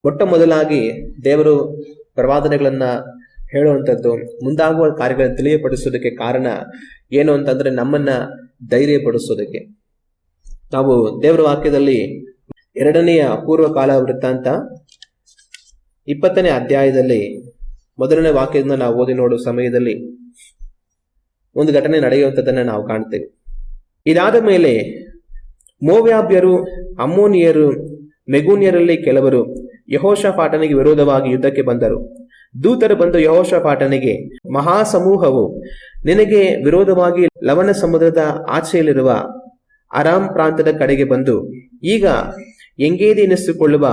ಮೊಟ್ಟ ಮೊದಲಾಗಿ ದೇವರು ಪ್ರವಾದನೆಗಳನ್ನ ಹೇಳುವಂಥದ್ದು, ಮುಂದಾಗುವ ಕಾರ್ಯಗಳನ್ನು ತಿಳಿಯಪಡಿಸೋದಕ್ಕೆ ಕಾರಣ ಏನು ಅಂತಂದ್ರೆ ನಮ್ಮನ್ನ ಧೈರ್ಯಪಡಿಸೋದಕ್ಕೆ. ನಾವು ದೇವರ ವಾಕ್ಯದಲ್ಲಿ 2ನೆಯ ಪೂರ್ವಕಾಲ ವೃತ್ತಾಂತ 20ನೇ ಅಧ್ಯಾಯದಲ್ಲಿ 1ನೇ ವಾಕ್ಯದಿಂದ ನಾವು ಓದಿ ನೋಡುವ ಸಮಯದಲ್ಲಿ ಒಂದು ಘಟನೆ ನಡೆಯುವಂಥದ್ದನ್ನ ನಾವು ಕಾಣ್ತೇವೆ. ಇದಾದ ಮೇಲೆ ಮೋವಾಬ್ಯರು, ಅಮ್ಮೋನಿಯರು, ಮೆಗೂನ್ಯರಲ್ಲಿ ಕೆಲವರು ಯೆಹೋಷಾಫಾಟನಿಗೆ ವಿರೋಧವಾಗಿ ಯುದ್ಧಕ್ಕೆ ಬಂದರು. ದೂತರು ಬಂದು ಯೆಹೋಷಾಫಾಟನಿಗೆ, ಮಹಾಸಮೂಹವು ನಿನಗೆ ವಿರೋಧವಾಗಿ ಲವಣ ಸಮುದ್ರದ ಆಚೆಯಲ್ಲಿರುವ ಅರಾಮ್ ಪ್ರಾಂತದ ಕಡೆಗೆ ಬಂದು ಈಗ ಎಂಗೇದಿ ಎನಿಸಿಕೊಳ್ಳುವ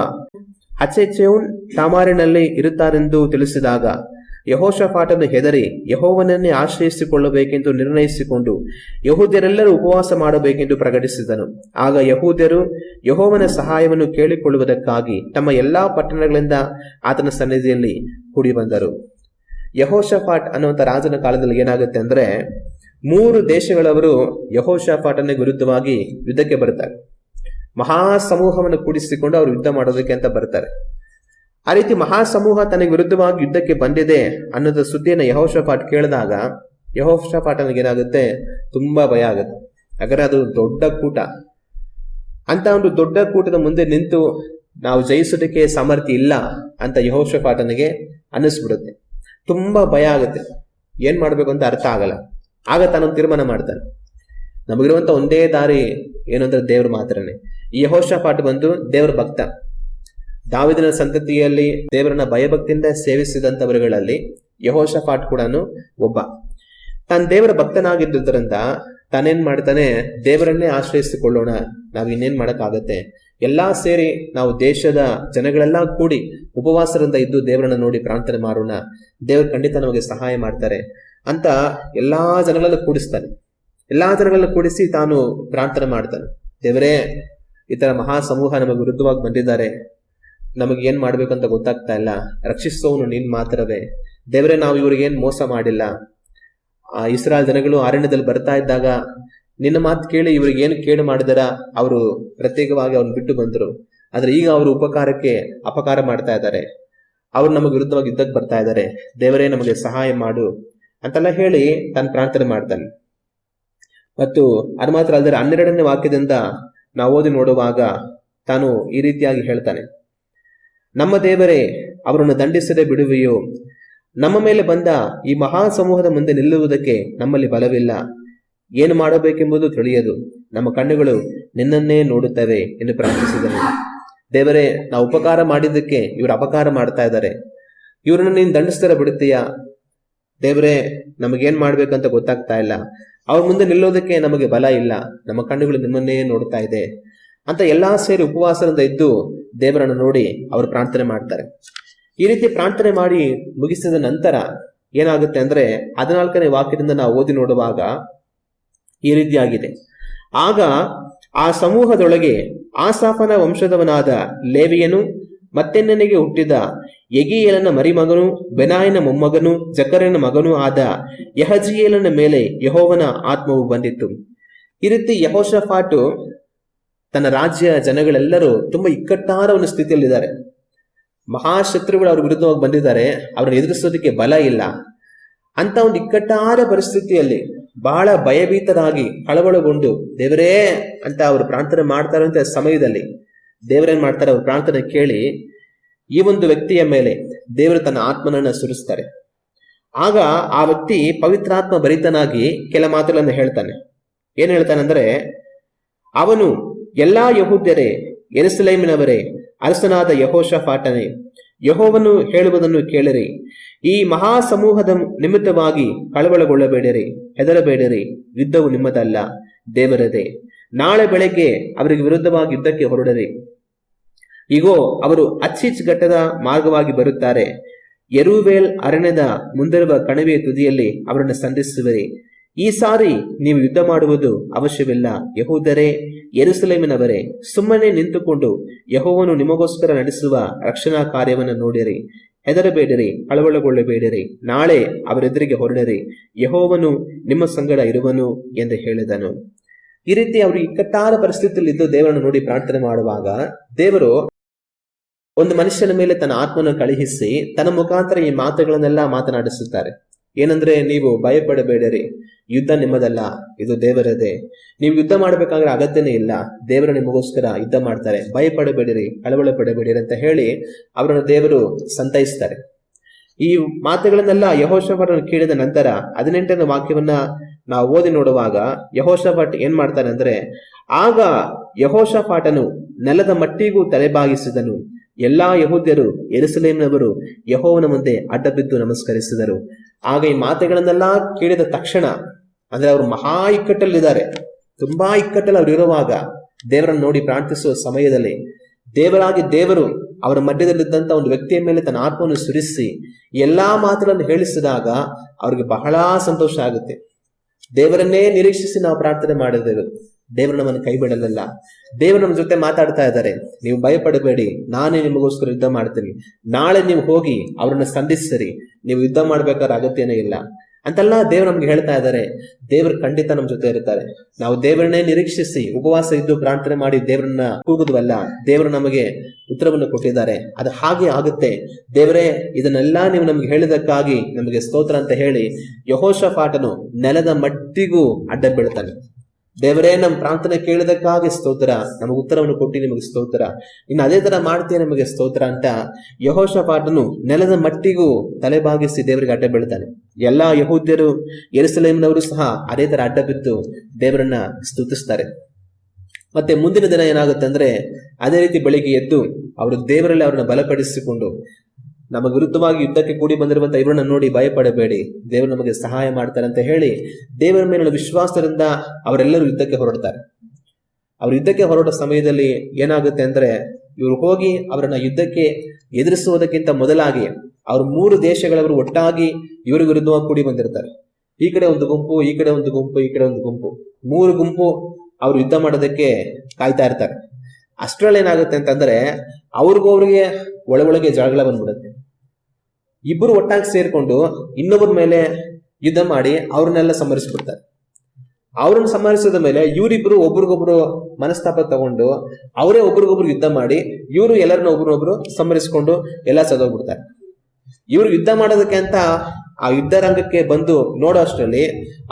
ಹಚೆಚೋನ್ ತಾಮಾರಿನಲ್ಲಿ ಇರುತ್ತಾರೆಂದು ತಿಳಿಸಿದಾಗ ಯೆಹೋಷಾಫಾಟನು ಹೆದರಿ ಯೆಹೋವನನ್ನೇ ಆಶ್ರಯಿಸಿಕೊಳ್ಳಬೇಕೆಂದು ನಿರ್ಣಯಿಸಿಕೊಂಡು ಯಹೂದ್ಯರೆಲ್ಲರೂ ಉಪವಾಸ ಮಾಡಬೇಕೆಂದು ಪ್ರಕಟಿಸಿದನು. ಆಗ ಯಹೂದ್ಯರು ಯೆಹೋವನ ಸಹಾಯವನ್ನು ಕೇಳಿಕೊಳ್ಳುವುದಕ್ಕಾಗಿ ತಮ್ಮ ಎಲ್ಲಾ ಪಟ್ಟಣಗಳಿಂದ ಆತನ ಸನ್ನಿಧಿಯಲ್ಲಿ ಕೂಡಿ ಬಂದರು. ಯೆಹೋಷಾಫಾಟ್ ಅನ್ನುವಂಥ ರಾಜನ ಕಾಲದಲ್ಲಿ ಏನಾಗುತ್ತೆ ಅಂದ್ರೆ 3 ದೇಶಗಳವರು ಯೆಹೋಷಾಫಾಟನಿಗೆ ವಿರುದ್ಧವಾಗಿ ಯುದ್ಧಕ್ಕೆ ಬರ್ತಾರೆ. ಮಹಾಸಮೂಹವನ್ನು ಕೂಡಿಸಿಕೊಂಡು ಅವರು ಯುದ್ಧ ಮಾಡೋದಕ್ಕೆ ಅಂತ ಬರ್ತಾರೆ. ಆ ರೀತಿ ಮಹಾಸಮೂಹ ತನಗೆ ವಿರುದ್ಧವಾಗಿ ಯುದ್ಧಕ್ಕೆ ಬಂದಿದೆ ಅನ್ನೋದ ಸುದ್ದಿಯನ್ನು ಯೆಹೋಷಾಫಾಟ್ ಕೇಳಿದಾಗ ಯೆಹೋಷಾಫಾಟನಿಗೆ ಏನಾಗುತ್ತೆ, ತುಂಬಾ ಭಯ ಆಗುತ್ತೆ. ಹಾಗಾದ್ರೆ ಅದು ದೊಡ್ಡ ಕೂಟ, ಅಂತ ಒಂದು ದೊಡ್ಡ ಕೂಟದ ಮುಂದೆ ನಿಂತು ನಾವು ಜಯಿಸೋದಕ್ಕೆ ಸಾಮರ್ಥ್ಯ ಇಲ್ಲ ಅಂತ ಯೆಹೋಷಾಫಾಟನಿಗೆ ಅನ್ನಿಸ್ಬಿಡುತ್ತೆ. ತುಂಬಾ ಭಯ ಆಗುತ್ತೆ, ಏನ್ ಮಾಡ್ಬೇಕು ಅಂತ ಅರ್ಥ ಆಗಲ್ಲ. ಆಗ ತಾನೊಂದು ತೀರ್ಮಾನ ಮಾಡ್ತಾನೆ, ನಮಗಿರುವಂತ ಒಂದೇ ದಾರಿ ಏನು ಅಂದ್ರೆ ದೇವ್ರ ಮಾತ್ರನೇ. ಈ ಯೆಹೋಷಾಫಾಟ್ ಬಂದು ದೇವ್ರ ಭಕ್ತ, ದಾವೀದನ ಸಂತತಿಯಲ್ಲಿ ದೇವರನ್ನ ಭಯಭಕ್ತಿಯಿಂದ ಸೇವಿಸಿದಂತವರುಗಳಲ್ಲಿ ಯೆಹೋಷಾಫಾಟ್ ಕೂಡ ಒಬ್ಬ. ತಾನು ದೇವರ ಭಕ್ತನಾಗಿದ್ದರಿಂದ ತಾನೇನ್ ಮಾಡ್ತಾನೆ, ದೇವರನ್ನೇ ಆಶ್ರಯಿಸಿಕೊಳ್ಳೋಣ, ನಾವ್ ಇನ್ನೇನ್ ಮಾಡಕ್ಕಾಗತ್ತೆ, ಎಲ್ಲಾ ಸೇರಿ ನಾವು ದೇಶದ ಜನಗಳೆಲ್ಲ ಕೂಡಿ ಉಪವಾಸದಿಂದ ಇದ್ದು ದೇವರನ್ನ ನೋಡಿ ಪ್ರಾರ್ಥನೆ ಮಾಡೋಣ, ದೇವರು ಖಂಡಿತ ನಮಗೆ ಸಹಾಯ ಮಾಡ್ತಾರೆ ಅಂತ ಎಲ್ಲಾ ಜನಗಳನ್ನ ಕೂಡಿಸ್ತಾನೆ. ಎಲ್ಲಾ ಜನಗಳನ್ನ ಕೂಡಿಸಿ ತಾನು ಪ್ರಾರ್ಥನೆ ಮಾಡ್ತಾನೆ, ದೇವರೇ ಈ ತರ ಮಹಾ ಸಮೂಹ ನಮಗೆ ವಿರುದ್ಧವಾಗಿ ಬಂದಿದ್ದಾರೆ, ನಮಗೆ ಏನ್ ಮಾಡ್ಬೇಕಂತ ಗೊತ್ತಾಗ್ತಾ ಇಲ್ಲ, ರಕ್ಷಿಸೋನು ನೀನ್ ಮಾತ್ರವೇ ದೇವರೇ, ನಾವು ಇವ್ರಿಗೇನ್ ಮೋಸ ಮಾಡಿಲ್ಲ. ಇಸ್ರಾಯೇಲ್ ಜನಗಳು ಅರಣ್ಯದಲ್ಲಿ ಬರ್ತಾ ಇದ್ದಾಗ ನಿನ್ನ ಮಾತು ಕೇಳಿ ಇವ್ರಿಗೆ ಏನು ಕೇಡು ಮಾಡಿದಾರ, ಅವರು ಪ್ರತ್ಯೇಕವಾಗಿ ಅವ್ರನ್ನ ಬಿಟ್ಟು ಬಂದರು. ಆದ್ರೆ ಈಗ ಅವರು ಉಪಕಾರಕ್ಕೆ ಅಪಕಾರ ಮಾಡ್ತಾ ಇದ್ದಾರೆ, ಅವ್ರು ನಮಗೆ ವಿರುದ್ಧವಾಗಿ ಯುದ್ಧಕ್ಕೆ ಬರ್ತಾ ಇದ್ದಾರೆ, ದೇವರೇ ನಮಗೆ ಸಹಾಯ ಮಾಡು ಅಂತೆಲ್ಲ ಹೇಳಿ ತಾನು ಪ್ರಾರ್ಥನೆ ಮಾಡ್ತಾನೆ. ಮತ್ತು ಅದು ಮಾತ್ರ ಅಲ್ಲದೆ 12ನೇ ವಾಕ್ಯದಿಂದ ನಾವು ಓದಿ ನೋಡುವಾಗ ತಾನು ಈ ರೀತಿಯಾಗಿ ಹೇಳ್ತಾನೆ, ನಮ್ಮ ದೇವರೇ, ಅವರನ್ನು ದಂಡಿಸದೆ ಬಿಡುವೆಯೋ, ನಮ್ಮ ಮೇಲೆ ಬಂದ ಈ ಮಹಾ ಸಮೂಹದ ಮುಂದೆ ನಿಲ್ಲುವುದಕ್ಕೆ ನಮ್ಮಲ್ಲಿ ಬಲವಿಲ್ಲ, ಏನು ಮಾಡಬೇಕೆಂಬುದು ತಿಳಿಯದು, ನಮ್ಮ ಕಣ್ಣುಗಳು ನಿನ್ನನ್ನೇ ನೋಡುತ್ತವೆ ಎಂದು ಪ್ರಾರ್ಥಿಸಿದನು. ದೇವರೇ, ನಾವು ಉಪಕಾರ ಮಾಡಿದ್ದಕ್ಕೆ ಇವರು ಅಪಕಾರ ಮಾಡ್ತಾ ಇದ್ದಾರೆ, ಇವರನ್ನು ನೀನು ದಂಡಿಸ್ತಾರ ಬಿಡುತ್ತೀಯಾ, ದೇವರೇ ನಮಗೇನ್ ಮಾಡ್ಬೇಕಂತ ಗೊತ್ತಾಗ್ತಾ ಇಲ್ಲ, ಅವ್ರ ಮುಂದೆ ನಿಲ್ಲೋದಕ್ಕೆ ನಮಗೆ ಬಲ ಇಲ್ಲ, ನಮ್ಮ ಕಣ್ಣುಗಳು ನಿಮ್ಮನ್ನೇ ನೋಡ್ತಾ ಇದೆ ಅಂತ ಎಲ್ಲಾ ಸೇರಿ ಉಪವಾಸದಿಂದ ಇದ್ದು ದೇವರನ್ನು ನೋಡಿ ಅವರು ಪ್ರಾರ್ಥನೆ ಮಾಡ್ತಾರೆ. ಈ ರೀತಿ ಪ್ರಾರ್ಥನೆ ಮಾಡಿ ಮುಗಿಸಿದ ನಂತರ ಏನಾಗುತ್ತೆ ಅಂದ್ರೆ 14ನೇ ವಾಕ್ಯದಿಂದ ನಾವು ಓದಿ ನೋಡುವಾಗ ಈ ರೀತಿಯಾಗಿದೆ. ಆಗ ಆ ಸಮೂಹದೊಳಗೆ ಆಸಾಫನ ವಂಶದವನಾದ ಲೇವಿಯನು, ಮತ್ತೆನ್ನನಿಗೆ ಹುಟ್ಟಿದ ಯೆಗೀಯೇಲನ ಮರಿಮಗನು, ಬೆನಾಯನ ಮೊಮ್ಮಗನು, ಜಕರನ ಮಗನೂ ಆದ ಯಹಜಿಯೇಲನ ಮೇಲೆ ಯೆಹೋವನ ಆತ್ಮವು ಬಂದಿತ್ತು. ಈ ರೀತಿ ಯೆಹೋಷಾಫಾಟು ತನ್ನ ರಾಜ್ಯ ಜನಗಳೆಲ್ಲರೂ ತುಂಬಾ ಇಕ್ಕಟ್ಟಾದ ಒಂದು ಸ್ಥಿತಿಯಲ್ಲಿದ್ದಾರೆ. ಮಹಾಶತ್ರುಗಳು ಅವ್ರ ವಿರುದ್ಧವಾಗಿ ಬಂದಿದ್ದಾರೆ, ಅವ್ರನ್ನ ಎದುರಿಸೋದಕ್ಕೆ ಬಲ ಇಲ್ಲ ಅಂತ ಒಂದು ಇಕ್ಕಟ್ಟಾದ ಪರಿಸ್ಥಿತಿಯಲ್ಲಿ ಬಹಳ ಭಯಭೀತರಾಗಿ ಕಳವಳಗೊಂಡು ದೇವರೇ ಅಂತ ಅವರು ಪ್ರಾರ್ಥನೆ ಮಾಡ್ತಾ ಇರುವಂತ ಸಮಯದಲ್ಲಿ ದೇವರೇನ್ ಮಾಡ್ತಾರೆ, ಅವ್ರ ಪ್ರಾರ್ಥನೆ ಕೇಳಿ ಈ ಒಂದು ವ್ಯಕ್ತಿಯ ಮೇಲೆ ದೇವರು ತನ್ನ ಆತ್ಮನನ್ನ ಸುರಿಸ್ತಾರೆ. ಆಗ ಆ ವ್ಯಕ್ತಿ ಪವಿತ್ರಾತ್ಮ ಭರಿತನಾಗಿ ಕೆಲ ಮಾತುಗಳನ್ನು ಹೇಳ್ತಾನೆ. ಏನ್ ಹೇಳ್ತಾನಂದ್ರೆ, ಅವನು ಎಲ್ಲಾ ಯಹೂದ್ಯರೇ, ಯೆರೂಸಲೇಮಿನವರೇ, ಅರಸನಾದ ಯೆಹೋಷಾಫಾಟನೇ, ಯೆಹೋವನು ಹೇಳುವುದನ್ನು ಕೇಳಿರಿ, ಈ ಮಹಾ ಸಮೂಹದ ನಿಮಿತ್ತವಾಗಿ ಕಳವಳಗೊಳ್ಳಬೇಡಿರಿ, ಹೆದರಬೇಡಿರಿ, ಯುದ್ಧವು ನಿಮ್ಮದಲ್ಲ, ದೇವರದೇ. ನಾಳೆ ಬೆಳಗ್ಗೆ ಅವರಿಗೆ ವಿರುದ್ಧವಾಗಿ ಯುದ್ಧಕ್ಕೆ ಹೊರಡಿರಿ. ಇಗೋ, ಅವರು ಅಚ್ಚಿಚ್ ಘಟ್ಟದ ಮಾರ್ಗವಾಗಿ ಬರುತ್ತಾರೆ, ಯೆರೂವೇಲ್ ಅರಣ್ಯದ ಮುಂದಿರುವ ಕಣಿವೆಯ ತುದಿಯಲ್ಲಿ ಅವರನ್ನು ಸಂಧಿಸುವಿರಿ. ಈ ಸಾರಿ ನೀವು ಯುದ್ಧ ಮಾಡುವುದು ಅವಶ್ಯವಿಲ್ಲ. ಯಹೂದರೇ, ಯೆರೂಸಲೇಮಿನವರೇ, ಸುಮ್ಮನೆ ನಿಂತುಕೊಂಡು ಯೆಹೋವನು ನಿಮಗೋಸ್ಕರ ನಡೆಸುವ ರಕ್ಷಣಾ ಕಾರ್ಯವನ್ನು ನೋಡಿರಿ, ಹೆದರಬೇಡಿರಿ, ಕಳವಳಗೊಳ್ಳಬೇಡಿರಿ, ನಾಳೆ ಅವರೆದುರಿಗೆ ಹೊರಡಿರಿ, ಯೆಹೋವನು ನಿಮ್ಮ ಸಂಗಡ ಇರುವನು ಎಂದು ಹೇಳಿದನು. ಈ ರೀತಿ ಅವರು ಇಕ್ಕಟ್ಟಾದ ಪರಿಸ್ಥಿತಿಯಲ್ಲಿ ಇದ್ದು ದೇವರನ್ನು ನೋಡಿ ಪ್ರಾರ್ಥನೆ ಮಾಡುವಾಗ ದೇವರು ಒಂದು ಮನುಷ್ಯನ ಮೇಲೆ ತನ್ನ ಆತ್ಮನ ಕಳುಹಿಸಿ ತನ್ನ ಮುಖಾಂತರ ಈ ಮಾತುಗಳನ್ನೆಲ್ಲ ಮಾತನಾಡಿಸುತ್ತಾರೆ. ಏನಂದ್ರೆ, ನೀವು ಭಯಪಡಬೇಡಿರಿ, ಯುದ್ಧ ನಿಮ್ಮದಲ್ಲ, ಇದು ದೇವರದೇ. ನೀವು ಯುದ್ಧ ಮಾಡಬೇಕಾದ್ರೆ ಅಗತ್ಯನೇ ಇಲ್ಲ, ದೇವರು ನಿಮಗೋಸ್ಕರ ಯುದ್ಧ ಮಾಡ್ತಾರೆ, ಭಯಪಡಬೇಡಿರಿ, ಕಳವಳ ಪಡಬೇಡಿರಿ ಅಂತ ಹೇಳಿ ಅವರನ್ನು ದೇವರು ಸಂತೈಸ್ತಾರೆ. ಈ ಮಾತುಗಳನ್ನೆಲ್ಲ ಯೆಹೋಷಾಫಾಟನು ಕೇಳಿದ ನಂತರ 18ನೇ ವಾಕ್ಯವನ್ನ ನಾವು ಓದಿ ನೋಡುವಾಗ ಯೆಹೋಷಾಫಾಟ್ ಏನ್ ಮಾಡ್ತಾನೆ ಅಂದ್ರೆ, ಆಗ ಯೆಹೋಷಾಫಾಟನು ನೆಲದ ಮಟ್ಟಿಗೂ ತಲೆಬಾಗಿಸಿದನು. ಎಲ್ಲಾ ಯೆಹೂದ್ಯರು ಯೆರೂಸಲೇಮಿನವರು ಯೆಹೋವನ ಮುಂದೆ ಅಡ್ಡಬಿದ್ದು ನಮಸ್ಕರಿಸಿದರು. ಆಗ ಈ ಮಾತುಗಳನ್ನೆಲ್ಲ ಕೇಳಿದ ತಕ್ಷಣ, ಅಂದ್ರೆ ಅವರು ಮಹಾ ಇಕ್ಕಟ್ಟಲ್ಲಿದ್ದಾರೆ, ತುಂಬಾ ಇಕ್ಕಟ್ಟಲ್ಲಿ ಅವ್ರು ಇರುವಾಗ ದೇವರನ್ನು ನೋಡಿ ಪ್ರಾರ್ಥಿಸುವ ಸಮಯದಲ್ಲಿ ದೇವರು ಅವರ ಮಧ್ಯದಲ್ಲಿದ್ದಂತ ಒಂದು ವ್ಯಕ್ತಿಯ ಮೇಲೆ ತನ್ನ ಆತ್ಮವನ್ನು ಸುರಿಸಿ ಎಲ್ಲಾ ಮಾತುಗಳನ್ನು ಹೇಳಿಸಿದಾಗ ಅವ್ರಿಗೆ ಬಹಳ ಸಂತೋಷ ಆಗುತ್ತೆ. ದೇವರನ್ನೇ ನಿರೀಕ್ಷಿಸಿ ನಾವು ಪ್ರಾರ್ಥನೆ ಮಾಡಿದೆವು, ದೇವರು ನಮ್ಮನ್ನು ಕೈ ಬಿಡಲಿಲ್ಲ. ದೇವರು ನಮ್ಮ ಜೊತೆ ಮಾತಾಡ್ತಾ ಇದ್ದಾರೆ, ನೀವು ಭಯಪಡಬೇಡಿ, ನಾನೇ ನಿಮಗೋಸ್ಕರ ಯುದ್ಧ ಮಾಡ್ತೀನಿ, ನಾಳೆ ನೀವು ಹೋಗಿ ಅವರನ್ನ ಸಂಧಿಸಿರಿ, ನೀವು ಯುದ್ಧ ಮಾಡ್ಬೇಕಾದ್ರೆ ಅಗತ್ಯನೇ ಇಲ್ಲ ಅಂತೆಲ್ಲ ದೇವರು ನಮ್ಗೆ ಹೇಳ್ತಾ ಇದ್ದಾರೆ. ದೇವರು ಖಂಡಿತ ನಮ್ಮ ಜೊತೆ ಇರ್ತಾರೆ. ನಾವು ದೇವರನ್ನೇ ನಿರೀಕ್ಷಿಸಿ ಉಪವಾಸ ಇದ್ದು ಪ್ರಾರ್ಥನೆ ಮಾಡಿ ದೇವರನ್ನ ಕೂಗುದ್ವಲ್ಲ, ದೇವರು ನಮಗೆ ಉತ್ತರವನ್ನು ಕೊಟ್ಟಿದ್ದಾರೆ. ಅದು ಹಾಗೆ ಆಗುತ್ತೆ. ದೇವರೇ, ಇದನ್ನೆಲ್ಲ ನೀವು ನಮ್ಗೆ ಹೇಳಿದಕ್ಕಾಗಿ ನಮಗೆ ಸ್ತೋತ್ರ ಅಂತ ಹೇಳಿ ಯೆಹೋಷಾಫಾಟನು ನೆಲದ ಮಟ್ಟಿಗೂ ಅಡ್ಡ ಬೀಳ್ತಾನೆ. ದೇವರೇ, ನಮ್ಮ ಪ್ರಾರ್ಥನೆ ಕೇಳಿದಕ್ಕಾಗಿ ಸ್ತೋತ್ರ, ನಮಗೆ ಉತ್ತರವನ್ನು ಕೊಟ್ಟು ನಿಮಗೆ ಸ್ತೋತ್ರ, ಇನ್ನು ಅದೇ ತರ ಮಾಡ್ತೀಯ ನಮಗೆ ಸ್ತೋತ್ರ ಅಂತ ಯೆಹೋಷಾಫಾಟನು ನೆಲದ ಮಟ್ಟಿಗೂ ತಲೆಬಾಗಿಸಿ ದೇವರಿಗೆ ಅಡ್ಡ ಬೀಳ್ತಾನೆ. ಎಲ್ಲಾ ಯೆಹೂದ್ಯರು ಯೆರೂಸಲೇಮಿನವರು ಸಹ ಅದೇ ತರ ಅಡ್ಡ ಬಿದ್ದು ದೇವರನ್ನ ಸ್ತುತಿಸ್ತಾರೆ. ಮತ್ತೆ ಮುಂದಿನ ದಿನ ಏನಾಗುತ್ತೆ ಅಂದ್ರೆ, ಅದೇ ರೀತಿ ಬೆಳಿಗ್ಗೆ ಎದ್ದು ಅವರು ದೇವರಲ್ಲಿ ಅವ್ರನ್ನ ಬಲಪಡಿಸಿಕೊಂಡು, ನಮ್ಮ ವಿರುದ್ಧವಾಗಿ ಯುದ್ಧಕ್ಕೆ ಕೂಡಿ ಬಂದಿರುವಂತಹ ಇವರನ್ನ ನೋಡಿ ಭಯಪಡಬೇಡಿ, ದೇವರು ನಮಗೆ ಸಹಾಯ ಮಾಡ್ತಾರೆ ಅಂತ ಹೇಳಿ ದೇವರ ಮೇಲಿನ ವಿಶ್ವಾಸದಿಂದ ಅವರೆಲ್ಲರೂ ಯುದ್ಧಕ್ಕೆ ಹೊರಡ್ತಾರೆ. ಅವ್ರ ಯುದ್ಧಕ್ಕೆ ಹೊರಟ ಸಮಯದಲ್ಲಿ ಏನಾಗುತ್ತೆ ಅಂದ್ರೆ, ಇವರು ಹೋಗಿ ಅವರನ್ನ ಯುದ್ಧಕ್ಕೆ ಎದುರಿಸುವುದಕ್ಕಿಂತ ಮೊದಲಾಗಿ ಅವ್ರು 3 ದೇಶಗಳವರು ಒಟ್ಟಾಗಿ ಇವರ ವಿರುದ್ಧವಾಗಿ ಕೂಡಿ ಬಂದಿರ್ತಾರೆ. ಈ ಕಡೆ ಒಂದು ಗುಂಪು, ಈ ಕಡೆ ಒಂದು ಗುಂಪು, ಈ ಕಡೆ ಒಂದು ಗುಂಪು, 3 ಗುಂಪು ಅವ್ರು ಯುದ್ಧ ಮಾಡೋದಕ್ಕೆ ಕಾಯ್ತಾ ಇರ್ತಾರೆ. ಅಷ್ಟರಲ್ಲಿ ಏನಾಗುತ್ತೆ ಅಂತಂದ್ರೆ, ಅವ್ರಿಗೆ ಒಳಗೆ ಜಗಳ ಬಂದ್ಬಿಡುತ್ತೆ. ಇಬ್ಬರು ಒಟ್ಟಾಗಿ ಸೇರ್ಕೊಂಡು ಇನ್ನೊಬ್ಬರ ಮೇಲೆ ಯುದ್ಧ ಮಾಡಿ ಅವ್ರನ್ನೆಲ್ಲ ಸಂಹರಿಸ್ಬಿಡ್ತಾರೆ. ಅವ್ರನ್ನ ಸಂಹರಿಸಿದ ಮೇಲೆ ಇವರಿಬ್ರು ಒಬ್ರಿಗೊಬ್ರು ಮನಸ್ತಾಪ ತಗೊಂಡು ಅವರೇ ಒಬ್ರಿಗೊಬ್ರು ಯುದ್ಧ ಮಾಡಿ ಇವರು ಎಲ್ಲರನ್ನ ಒಬ್ರನ್ನೊಬ್ರು ಸಂಹರಿಸ್ಕೊಂಡು ಎಲ್ಲ ಸದೋಗ್ಬಿಡ್ತಾರೆ. ಇವ್ರು ಯುದ್ಧ ಮಾಡೋದಕ್ಕೆ ಅಂತ ಆ ಯುದ್ಧ ರಂಗಕ್ಕೆ ಬಂದು ನೋಡೋ ಅಷ್ಟರಲ್ಲಿ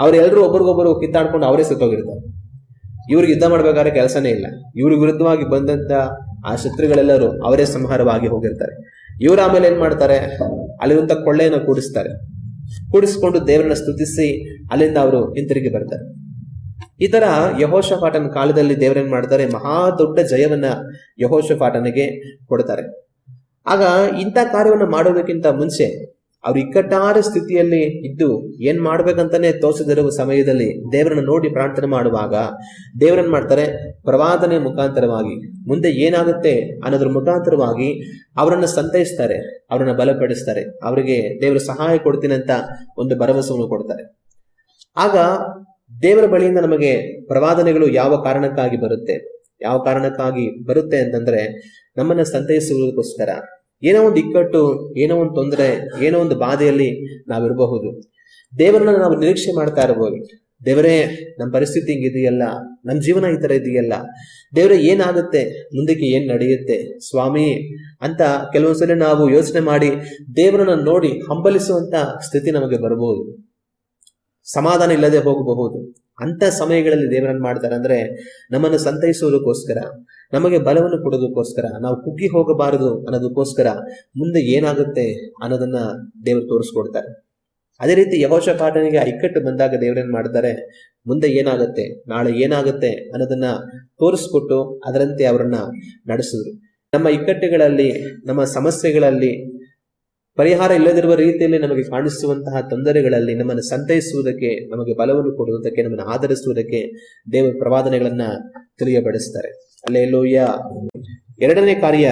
ಅವ್ರೆಲ್ಲರೂ ಒಬ್ರಿಗೊಬ್ರು ಕಿತ್ತಾಡ್ಕೊಂಡು ಅವರೇ ಸತ್ತೋಗಿರ್ತಾರೆ. ಇವ್ರಿಗೆ ಯುದ್ಧ ಮಾಡ್ಬೇಕಾದ್ರೆ ಕೆಲಸನೇ ಇಲ್ಲ. ಇವ್ರ ವಿರುದ್ಧವಾಗಿ ಬಂದಂತ ಆ ಶತ್ರುಗಳೆಲ್ಲರೂ ಅವರೇ ಸಂಹಾರವಾಗಿ ಹೋಗಿರ್ತಾರೆ. ಇವ್ರು ಆಮೇಲೆ ಏನ್ ಮಾಡ್ತಾರೆ, ಅಲ್ಲಿರುವಂತ ಕೊಳ್ಳೆಯನ್ನು ಕೂಡಿಸ್ಕೊಂಡು ದೇವರನ್ನ ಸ್ತುತಿಸಿ ಅಲ್ಲಿಂದ ಅವರು ಹಿಂತಿರುಗಿ ಬರ್ತಾರೆ. ಈ ತರ ಯೆಹೋಷಾಫಾಟನ ಕಾಲದಲ್ಲಿ ದೇವರೇನ್ ಮಾಡ್ತಾರೆ, ಮಹಾ ದೊಡ್ಡ ಜಯವನ್ನ ಯೆಹೋಷಾಫಾಟನಿಗೆ ಕೊಡ್ತಾರೆ. ಆಗ ಇಂಥ ಕಾರ್ಯವನ್ನ ಮಾಡೋದಕ್ಕಿಂತ ಮುಂಚೆ ಅವ್ರು ಇಕ್ಕಟ್ಟಾದ ಸ್ಥಿತಿಯಲ್ಲಿ ಇದ್ದು ಏನ್ ಮಾಡ್ಬೇಕಂತಾನೆ ತೋಚದಿರುವ ಸಮಯದಲ್ಲಿ ದೇವರನ್ನ ನೋಡಿ ಪ್ರಾರ್ಥನೆ ಮಾಡುವಾಗ ದೇವರನ್ನ ಮಾಡ್ತಾರೆ, ಪ್ರವಾದನೆ ಮುಖಾಂತರವಾಗಿ ಮುಂದೆ ಏನಾಗುತ್ತೆ ಅನ್ನೋದ್ರ ಮುಖಾಂತರವಾಗಿ ಅವರನ್ನ ಸಂತೈಸ್ತಾರೆ, ಅವರನ್ನ ಬಲಪಡಿಸ್ತಾರೆ, ಅವರಿಗೆ ದೇವರು ಸಹಾಯ ಕೊಡ್ತೀನಿ ಅಂತ ಒಂದು ಭರವಸೆಯನ್ನು ಕೊಡ್ತಾರೆ. ಆಗ ದೇವರ ಬಳಿಯಿಂದ ನಮಗೆ ಪ್ರವಾದನೆಗಳು ಯಾವ ಕಾರಣಕ್ಕಾಗಿ ಬರುತ್ತೆ ಅಂತಂದ್ರೆ, ನಮ್ಮನ್ನ ಸಂತೈಸುವುದಕ್ಕೋಸ್ಕರ. ಏನೋ ಒಂದು ಇಕ್ಕಟ್ಟು, ಏನೋ ಒಂದು ತೊಂದರೆ, ಏನೋ ಒಂದು ಬಾಧೆಯಲ್ಲಿ ನಾವಿರಬಹುದು. ದೇವರನ್ನ ನಾವು ನಿರೀಕ್ಷೆ ಮಾಡ್ತಾ ಇರಬಹುದು. ದೇವರೇ, ನಮ್ಮ ಪರಿಸ್ಥಿತಿ ಹಿಂಗಿದೆಯಲ್ಲ, ನಮ್ಮ ಜೀವನ ಈ ತರ ಇದೆಯಲ್ಲ, ದೇವರೇ ಏನಾಗುತ್ತೆ, ಮುಂದಕ್ಕೆ ಏನ್ ನಡೆಯುತ್ತೆ ಸ್ವಾಮಿ ಅಂತ ಕೆಲವೊಂದ್ಸಲ ನಾವು ಯೋಚನೆ ಮಾಡಿ ದೇವರನ್ನ ನೋಡಿ ಹಂಬಲಿಸುವಂತ ಸ್ಥಿತಿ ನಮಗೆ ಬರಬಹುದು. ಸಮಾಧಾನ ಇಲ್ಲದೆ ಹೋಗಬಹುದು. ಅಂತ ಸಮಯಗಳಲ್ಲಿ ದೇವರನ್ನ ಮಾಡ್ತಾರೆ ಅಂದ್ರೆ ನಮ್ಮನ್ನು ಸಂತೈಸುವುದಕ್ಕೋಸ್ಕರ, ನಮಗೆ ಬಲವನ್ನು ಕೊಡೋದಕ್ಕೋಸ್ಕರ, ನಾವು ಕುಗ್ಗಿ ಹೋಗಬಾರದು ಅನ್ನೋದಕ್ಕೋಸ್ಕರ ಮುಂದೆ ಏನಾಗುತ್ತೆ ಅನ್ನೋದನ್ನ ದೇವರು ತೋರಿಸ್ಕೊಡ್ತಾರೆ. ಅದೇ ರೀತಿ ಯೆಹೋಷಾಫಾಟನಿಗೆ ಇಕ್ಕಟ್ಟು ಬಂದಾಗ ದೇವರೇನ್ ಮಾಡ್ತಾರೆ, ಮುಂದೆ ಏನಾಗುತ್ತೆ, ನಾಳೆ ಏನಾಗುತ್ತೆ ಅನ್ನೋದನ್ನ ತೋರಿಸ್ಕೊಟ್ಟು ಅದರಂತೆ ಅವರನ್ನ ನಡೆಸಿದ್ರು. ನಮ್ಮ ಇಕ್ಕಟ್ಟುಗಳಲ್ಲಿ, ನಮ್ಮ ಸಮಸ್ಯೆಗಳಲ್ಲಿ, ಪರಿಹಾರ ಇಲ್ಲದಿರುವ ರೀತಿಯಲ್ಲಿ ನಮಗೆ ಕಾಣಿಸುವಂತಹ ತೊಂದರೆಗಳಲ್ಲಿ ನಮ್ಮನ್ನು ಸಂತೈಸುವುದಕ್ಕೆ, ನಮಗೆ ಬಲವನ್ನು ಕೊಡುವುದಕ್ಕೆ, ನಮ್ಮನ್ನು ಆಧರಿಸುವುದಕ್ಕೆ ದೇವರ ಪ್ರವಾದನೆಗಳನ್ನ ತಿಳಿಯಬಡಿಸ್ತಾರೆ. ಅಲ್ಲೇಲೂಯ. ಎರಡನೇ ಕಾರ್ಯ,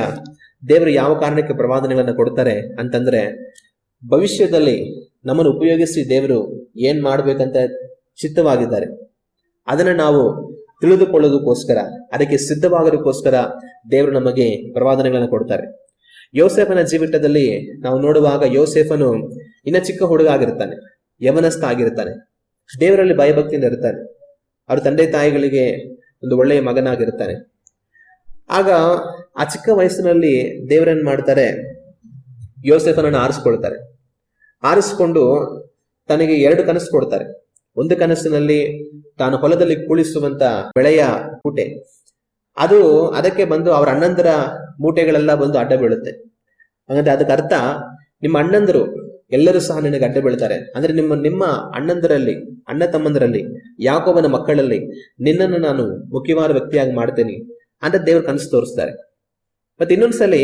ದೇವರು ಯಾವ ಕಾರಣಕ್ಕೆ ಪ್ರವಾದನೆಗಳನ್ನ ಕೊಡ್ತಾರೆ ಅಂತಂದ್ರೆ, ಭವಿಷ್ಯದಲ್ಲಿ ನಮ್ಮನ್ನು ಉಪಯೋಗಿಸಿ ದೇವರು ಏನ್ ಮಾಡ್ಬೇಕಂತ ಚಿತ್ತವಾಗಿದ್ದಾರೆ ಅದನ್ನ ನಾವು ತಿಳಿದುಕೊಳ್ಳೋದಕ್ಕೋಸ್ಕರ, ಅದಕ್ಕೆ ಸಿದ್ಧವಾಗೋದಕ್ಕೋಸ್ಕರ ದೇವರು ನಮಗೆ ಪ್ರವಾದನೆಗಳನ್ನ ಕೊಡ್ತಾರೆ. ಯೋಸೇಫನ ಜೀವಿತದಲ್ಲಿ ನಾವು ನೋಡುವಾಗ ಯೋಸೇಫನು ಇನ್ನ ಚಿಕ್ಕ ಹುಡುಗ ಆಗಿರ್ತಾನೆ, ಯವನಸ್ಥ ಆಗಿರ್ತಾನೆ, ದೇವರಲ್ಲಿ ಭಯಭಕ್ತಿಯಿಂದ ಇರ್ತಾನೆ, ಅವ್ರ ತಂದೆ ತಾಯಿಗಳಿಗೆ ಒಂದು ಒಳ್ಳೆಯ ಮಗನಾಗಿರ್ತಾನೆ. ಆಗ ಆ ಚಿಕ್ಕ ವಯಸ್ಸಿನಲ್ಲಿ ದೇವರೇನ್ ಮಾಡ್ತಾರೆ, ಯೋಸೇಫನನ್ನು ಆರಿಸಿಕೊಂಡು ತನಗೆ 2 ಕನಸು ಕೊಡ್ತಾರೆ. ಒಂದು ಕನಸಿನಲ್ಲಿ ತಾನು ಹೊಲದಲ್ಲಿ ಕೂಳಿಸುವಂತ ಬೆಳೆಯ ಮೂಟೆ, ಅದಕ್ಕೆ ಬಂದು ಅವರ ಅಣ್ಣಂದರ ಮೂಟೆಗಳೆಲ್ಲ ಬಂದು ಅಡ್ಡ ಬೀಳುತ್ತೆ. ಹಾಗಂದ್ರೆ ಅದಕ್ಕೆ ಅರ್ಥ, ನಿಮ್ಮ ಅಣ್ಣಂದರು ಎಲ್ಲರೂ ಸಹ ನಿನಗೆ ಅಡ್ಡ ಬೀಳ್ತಾರೆ. ಅಂದ್ರೆ ನಿಮ್ಮ ಅಣ್ಣಂದರಲ್ಲಿ, ಅಣ್ಣ ತಮ್ಮಂದರಲ್ಲಿ, ಯಾಕೋಬನ ಮಕ್ಕಳಲ್ಲಿ ನಿನ್ನನ್ನು ನಾನು ಮುಖ್ಯವಾದ ವ್ಯಕ್ತಿಯಾಗಿ ಮಾಡ್ತೇನೆ ಅಂತ ದೇವರು ಕನಸು ತೋರಿಸ್ತಾರೆ. ಮತ್ತೆ ಇನ್ನೊಂದ್ಸಲಿ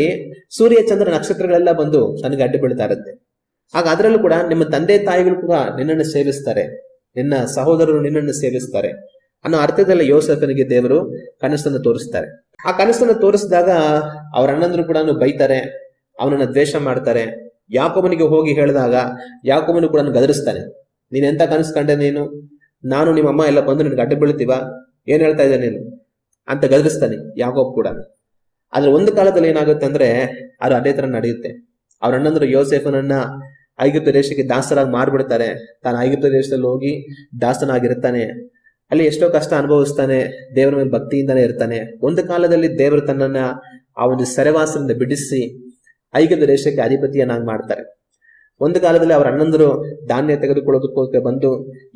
ಸೂರ್ಯ ಚಂದ್ರ ನಕ್ಷತ್ರಗಳೆಲ್ಲ ಬಂದು ನನಗೆ ಅಡ್ಡ ಬೀಳ್ತಾ ಇರುತ್ತೆ. ಆಗ ಅದರಲ್ಲೂ ಕೂಡ ನಿಮ್ಮ ತಂದೆ ತಾಯಿಗಳು ಕೂಡ ನಿನ್ನನ್ನು ಸೇವಿಸ್ತಾರೆ, ನಿನ್ನ ಸಹೋದರರು ನಿನ್ನನ್ನು ಸೇವಿಸ್ತಾರೆ ಅನ್ನೋ ಅರ್ಥದಲ್ಲಿ ಯೋಸೇಫನಿಗೆ ದೇವರು ಕನಸನ್ನು ತೋರಿಸ್ತಾರೆ. ಆ ಕನಸನ್ನು ತೋರಿಸಿದಾಗ ಅವ್ರ ಅಣ್ಣಂದ್ರು ಕೂಡ ಬೈತಾರೆ, ಅವನನ್ನ ದ್ವೇಷ ಮಾಡ್ತಾರೆ. ಯಾಕೋಬನಿಗೆ ಹೋಗಿ ಹೇಳಿದಾಗ ಯಾಕೋಬನು ಕೂಡ ಗದರಿಸ್ತಾನೆ, ನೀನ್ ಎಂತ ಕನಸು ಕಂಡೆ, ನಾನು ನಿಮ್ಮ ಅಮ್ಮ ಎಲ್ಲ ಬಂದು ನಿನ್ಗೆ ಅಡ್ಡ ಬೀಳ್ತೀವ, ಏನ್ ಹೇಳ್ತಾ ಇದ್ದೆ ನೀನು ಅಂತ ಗದರಿಸ್ತಾನೆ ಯಾಕೋಬ್ ಕೂಡ. ಆದ್ರೆ ಒಂದು ಕಾಲದಲ್ಲಿ ಏನಾಗುತ್ತೆ ಅಂದ್ರೆ ಅದು ಅದೇ ತರ ನಡೆಯುತ್ತೆ. ಅವ್ರ ಅಣ್ಣಂದ್ರು ಯೋಸೇಫನನ್ನ ಐಗುಪ್ತ ದೇಶಕ್ಕೆ ದಾಸರಾಗಿ ಮಾಡ್ಬಿಡ್ತಾರೆ. ತಾನು ಐಗುಪ್ತ ದೇಶದಲ್ಲಿ ಹೋಗಿ ದಾಸನಾಗಿರ್ತಾನೆ, ಅಲ್ಲಿ ಎಷ್ಟೋ ಕಷ್ಟ ಅನುಭವಿಸ್ತಾನೆ, ದೇವರ ಮೇಲೆ ಭಕ್ತಿಯಿಂದಾನೇ ಇರ್ತಾನೆ. ಒಂದು ಕಾಲದಲ್ಲಿ ದೇವರು ತನ್ನನ್ನ ಆ ಒಂದು ಸೆರೆವಾಸದಿಂದ ಬಿಡಿಸಿ ಐಗುಪ್ತ ದೇಶಕ್ಕೆ ಅಧಿಪತಿಯನ್ನಾಗಿ ಮಾಡ್ತಾರೆ. ಒಂದು ಕಾಲದಲ್ಲಿ ಅವರ ಅಣ್ಣಂದರು ಧಾನ್ಯ ತೆಗೆದುಕೊಳ್ಳೋದಕ್ಕೋಸ್ಕರ ಬಂದು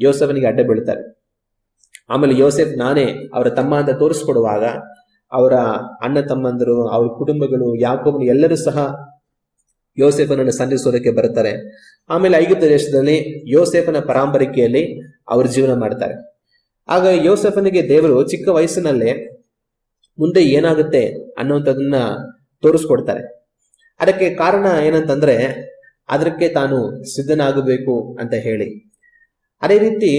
ಯೋಸೇಫನಿಗೆ ಅಡ್ಡ ಬೀಳ್ತಾರೆ. ಆಮೇಲೆ ಯೋಸೇಫ್ ನಾನೇ ಅವರ ತಮ್ಮ ಅಂತ ತೋರಿಸ್ಕೊಡುವಾಗ ಅವರ ಅಣ್ಣ ತಮ್ಮಂದರು, ಅವ್ರ ಕುಟುಂಬಗಳು, ಯಾಕೋಬನು ಎಲ್ಲರೂ ಸಹ ಯೋಸೇಫನನ್ನು ಸಂಧಿಸೋದಕ್ಕೆ ಬರ್ತಾರೆ. ಆಮೇಲೆ ಐಗುಪ್ತ ದೇಶದಲ್ಲಿ ಯೋಸೇಫನ ಪರಂಪರಿಕೆಯಲ್ಲಿ ಅವರು ಜೀವನ ಮಾಡ್ತಾರೆ. ಆಗ ಯೋಸೇಫನಿಗೆ ದೇವರು ಚಿಕ್ಕ ವಯಸ್ಸಿನಲ್ಲೇ ಮುಂದೆ ಏನಾಗುತ್ತೆ ಅನ್ನುವಂಥದನ್ನ ತೋರಿಸ್ಕೊಡ್ತಾರೆ. ಅದಕ್ಕೆ ಕಾರಣ ಏನಂತಂದ್ರೆ ಅದಕ್ಕೆ ತಾನು ಸಿದ್ಧನಾಗಬೇಕು ಅಂತ ಹೇಳಿ. ಅದೇ ರೀತಿ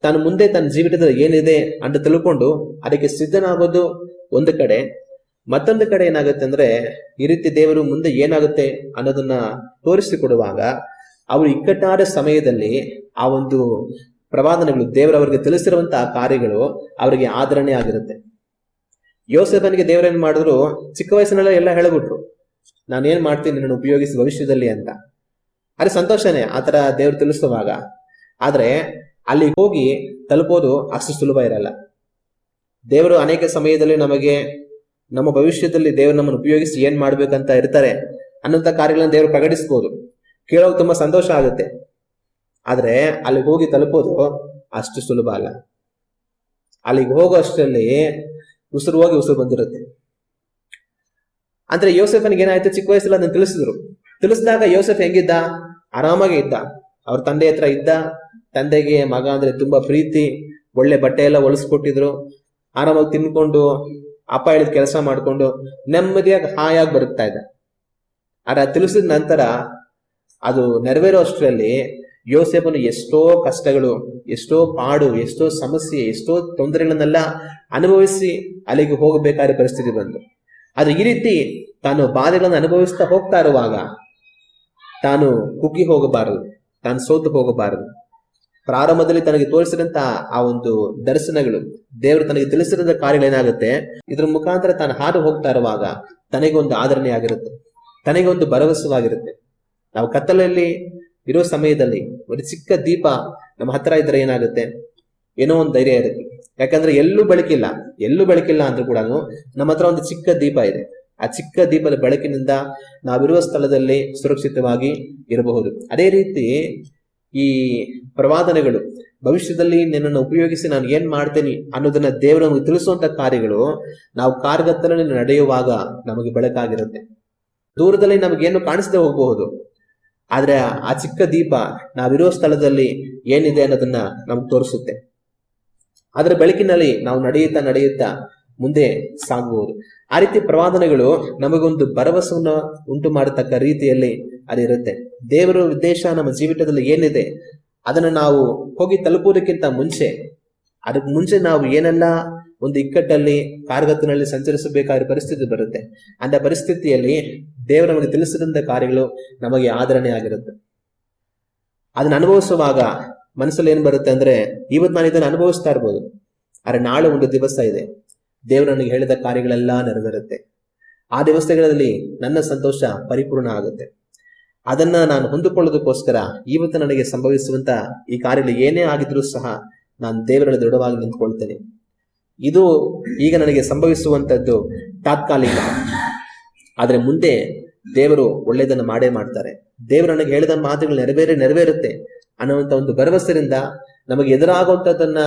ತಾನು ಮುಂದೆ ತನ್ನ ಜೀವಿತದಲ್ಲಿ ಏನಿದೆ ಅಂತ ತಿಳ್ಕೊಂಡು ಅದಕ್ಕೆ ಸಿದ್ಧನಾಗೋದು ಒಂದು ಕಡೆ, ಮತ್ತೊಂದು ಕಡೆ ಏನಾಗುತ್ತೆ ಅಂದ್ರೆ ಈ ರೀತಿ ದೇವರು ಮುಂದೆ ಏನಾಗುತ್ತೆ ಅನ್ನೋದನ್ನ ತೋರಿಸಿಕೊಡುವಾಗ ಅವರು ಇಕ್ಕಟ್ಟಾದ ಸಮಯದಲ್ಲಿ ಆ ಒಂದು ಪ್ರವಾದನೆಗಳು, ದೇವರವರಿಗೆ ತಿಳಿಸಿರುವಂತಹ ಕಾರ್ಯಗಳು ಅವರಿಗೆ ಆದರಣೆ ಆಗಿರುತ್ತೆ. ಯೋಸೇಫನಿಗೆ ದೇವರೇನ್ ಮಾಡಿದ್ರು, ಚಿಕ್ಕ ವಯಸ್ಸಿನಲ್ಲ ಎಲ್ಲ ಹೇಳ್ಬಿಟ್ರು, ನಾನೇನ್ ಮಾಡ್ತೀನಿ ನಿನ್ನನ್ನು ಉಪಯೋಗಿಸಿ ಭವಿಷ್ಯದಲ್ಲಿ ಅಂತ. ಅದು ಸಂತೋಷನೇ ಆತರ ದೇವ್ರು ತಿಳಿಸುವಾಗ. ಆದ್ರೆ ಅಲ್ಲಿ ಹೋಗಿ ತಲುಪೋದು ಅಷ್ಟು ಸುಲಭ ಇರಲ್ಲ. ದೇವರು ಅನೇಕ ಸಮಯದಲ್ಲಿ ನಮಗೆ ನಮ್ಮ ಭವಿಷ್ಯದಲ್ಲಿ ದೇವರು ನಮ್ಮನ್ನು ಉಪಯೋಗಿಸಿ ಏನ್ ಮಾಡ್ಬೇಕಂತ ಇರ್ತಾರೆ ಅನ್ನೋಂಥ ಕಾರ್ಯಗಳನ್ನ ದೇವರು ಪ್ರಕಟಿಸ್ಬೋದು, ಕೇಳೋಕೆ ತುಂಬಾ ಸಂತೋಷ ಆಗುತ್ತೆ. ಆದ್ರೆ ಅಲ್ಲಿಗೆ ಹೋಗಿ ತಲುಪೋದು ಅಷ್ಟು ಸುಲಭ ಅಲ್ಲ. ಅಲ್ಲಿಗೆ ಹೋಗೋ ಅಷ್ಟರಲ್ಲಿ ಉಸಿರು ಹೋಗಿ ಉಸಿರು ಬಂದಿರುತ್ತೆ. ಅಂದ್ರೆ ಯೋಸೇಫನಿಗೆ ಏನಾಯ್ತು, ಚಿಕ್ಕ ವಯಸ್ಸಲ್ಲಿ ಅದನ್ನ ತಿಳಿಸಿದಾಗ ಯೋಸೇಫ್ ಹೆಂಗಿದ್ದ, ಆರಾಮಾಗಿ ಇದ್ದ. ಅವ್ರ ತಂದೆ ಹತ್ರ ಇದ್ದ, ತಂದೆಗೆ ಮಗ ಅಂದ್ರೆ ತುಂಬಾ ಪ್ರೀತಿ, ಒಳ್ಳೆ ಬಟ್ಟೆ ಎಲ್ಲ ಹೊಲಿಸ್ಕೊಟ್ಟಿದ್ರು, ಆರಾಮಾಗಿ ತಿನ್ಕೊಂಡು ಅಪ್ಪ ಹೇಳಿದ ಕೆಲಸ ಮಾಡ್ಕೊಂಡು ನೆಮ್ಮದಿಯಾಗಿ ಹಾಯಾಗಿ ಬರುತ್ತಾ ಇದ್ದ. ಆದ್ರೆ ತಿಳಿಸಿದ ನಂತರ ಅದು ನೆರವೇರೋ ಅಷ್ಟರಲ್ಲಿ ಯೋಸೇಫನು ಎಷ್ಟೋ ಕಷ್ಟಗಳು, ಎಷ್ಟೋ ಪಾಡು, ಎಷ್ಟೋ ಸಮಸ್ಯೆ, ಎಷ್ಟೋ ತೊಂದರೆಗಳನ್ನೆಲ್ಲ ಅನುಭವಿಸಿ ಅಲ್ಲಿಗೆ ಹೋಗಬೇಕಾದ ಪರಿಸ್ಥಿತಿ ಬಂತು. ಅದು ಈ ರೀತಿ ತಾನು ಬಾಧೆಗಳನ್ನು ಅನುಭವಿಸ್ತಾ ಹೋಗ್ತಾ ಇರುವಾಗ ತಾನು ಕುಗ್ಗಿ ಹೋಗಬಾರದು, ತಾನು ಸೋತು ಹೋಗಬಾರದು. ಪ್ರಾರಂಭದಲ್ಲಿ ತನಗೆ ತೋರಿಸಿದಂತ ಆ ಒಂದು ದರ್ಶನಗಳು, ದೇವರು ತನಗೆ ತಿಳಿಸಿದಂತ ಕಾರ್ಯಗಳೇನಾಗುತ್ತೆ, ಇದ್ರ ಮುಖಾಂತರ ತಾನು ಹಾದು ಹೋಗ್ತಾ ಇರುವಾಗ ತನಗೆ ಒಂದು ಆದರಣೆ ಆಗಿರುತ್ತೆ, ತನಗೆ ಒಂದು ಭರವಸವಾಗಿರುತ್ತೆ. ನಾವು ಕತ್ತಲಲ್ಲಿ ಇರೋ ಸಮಯದಲ್ಲಿ ಒಂದು ಚಿಕ್ಕ ದೀಪ ನಮ್ಮ ಹತ್ರ ಇದ್ರೆ ಏನಾಗುತ್ತೆ, ಏನೋ ಒಂದು ಧೈರ್ಯ ಇರುತ್ತೆ. ಯಾಕಂದ್ರೆ ಎಲ್ಲೂ ಬೆಳಕಿಲ್ಲ ಅಂದ್ರೂ ಕೂಡ ನಮ್ಮ ಹತ್ರ ಒಂದು ಚಿಕ್ಕ ದೀಪ ಇದೆ. ಆ ಚಿಕ್ಕ ದೀಪದ ಬೆಳಕಿನಿಂದ ನಾವಿರುವ ಸ್ಥಳದಲ್ಲಿ ಸುರಕ್ಷಿತವಾಗಿ ಇರಬಹುದು. ಅದೇ ರೀತಿ ಈ ಪ್ರವಾದನೆಗಳು, ಭವಿಷ್ಯದಲ್ಲಿ ನಿನ್ನನ್ನು ಉಪಯೋಗಿಸಿ ನಾನು ಏನ್ ಮಾಡ್ತೇನೆ ಅನ್ನೋದನ್ನ ದೇವರು ನಮಗೆ ತಿಳಿಸುವಂತ ಕಾರ್ಯಗಳು ನಾವು ಕಾರ್ಗತ್ತಲಲ್ಲಿ ನಡೆಯುವಾಗ ನಮಗೆ ಬೆಳಕಾಗಿರುತ್ತೆ. ದೂರದಲ್ಲಿ ನಮಗೇನು ಕಾಣಿಸದೆ ಹೋಗಬಹುದು, ಆದ್ರೆ ಆ ಚಿಕ್ಕ ದೀಪ ನಾವಿರೋ ಸ್ಥಳದಲ್ಲಿ ಏನಿದೆ ಅನ್ನೋದನ್ನ ನಮ್ಗೆ ತೋರಿಸುತ್ತೆ. ಅದರ ಬೆಳಕಿನಲ್ಲಿ ನಾವು ನಡೆಯುತ್ತಾ ಮುಂದೆ ಸಾಗಬಹುದು. ಆ ರೀತಿ ಪ್ರವಾದನೆಗಳು ನಮಗೊಂದು ಭರವಸೆಯನ್ನು ಉಂಟು ಮಾಡತಕ್ಕ ರೀತಿಯಲ್ಲಿ ಅದಿರುತ್ತೆ. ದೇವರ ಉದ್ದೇಶ ನಮ್ಮ ಜೀವಿತದಲ್ಲಿ ಏನಿದೆ ಅದನ್ನು ನಾವು ಹೋಗಿ ತಲುಪುವುದಕ್ಕಿಂತ ಅದಕ್ಕೆ ಮುಂಚೆ ನಾವು ಏನೆಲ್ಲ ಒಂದು ಇಕ್ಕಟ್ಟಲ್ಲಿ ಕಾರ್ಗತ್ತಿನಲ್ಲಿ ಸಂಚರಿಸಬೇಕಾದ ಪರಿಸ್ಥಿತಿ ಬರುತ್ತೆ. ಅಂತ ಪರಿಸ್ಥಿತಿಯಲ್ಲಿ ದೇವರು ನಮಗೆ ತಿಳಿಸಿದಂತ ಕಾರ್ಯಗಳು ನಮಗೆ ಆದರಣೆ ಆಗಿರುತ್ತೆ. ಅದನ್ನ ಅನುಭವಿಸುವಾಗ ಮನಸ್ಸಲ್ಲಿ ಏನ್ ಬರುತ್ತೆ ಅಂದ್ರೆ, ಇವತ್ತು ನಾನು ಇದನ್ನು ಅನುಭವಿಸ್ತಾ ಇರ್ಬೋದು, ಆದ್ರೆ ನಾಳೆ ಒಂದು ದಿವಸ ಇದೆ, ದೇವರು ನನಗೆ ಹೇಳಿದ ಕಾರ್ಯಗಳೆಲ್ಲ ನೆರವೇರುತ್ತೆ. ಆ ದಿವಸಗಳಲ್ಲಿ ನನ್ನ ಸಂತೋಷ ಪರಿಪೂರ್ಣ ಆಗುತ್ತೆ. ಅದನ್ನ ನಾನು ಹೊಂದಿಕೊಳ್ಳೋದಕ್ಕೋಸ್ಕರ ಇವತ್ತು ನನಗೆ ಸಂಭವಿಸುವಂತ ಈ ಕಾರ್ಯಗಳು ಏನೇ ಆಗಿದ್ರೂ ಸಹ ನಾನು ದೇವರಲ್ಲಿ ದೃಢವಾಗಿ ನಿಂತ್ಕೊಳ್ತೇನೆ. ಇದು ಈಗ ನನಗೆ ಸಂಭವಿಸುವಂಥದ್ದು ತಾತ್ಕಾಲಿಕ, ಆದರೆ ಮುಂದೆ ದೇವರು ಒಳ್ಳೆಯದನ್ನು ಮಾಡೇ ಮಾಡ್ತಾರೆ. ದೇವರು ನನಗೆ ಹೇಳಿದ ಮಾತುಗಳು ನೆರವೇರುತ್ತೆ ಅನ್ನುವಂಥ ಒಂದು ಭರವಸೆಯಿಂದ ನಮಗೆ ಎದುರಾಗುವಂಥದ್ದನ್ನ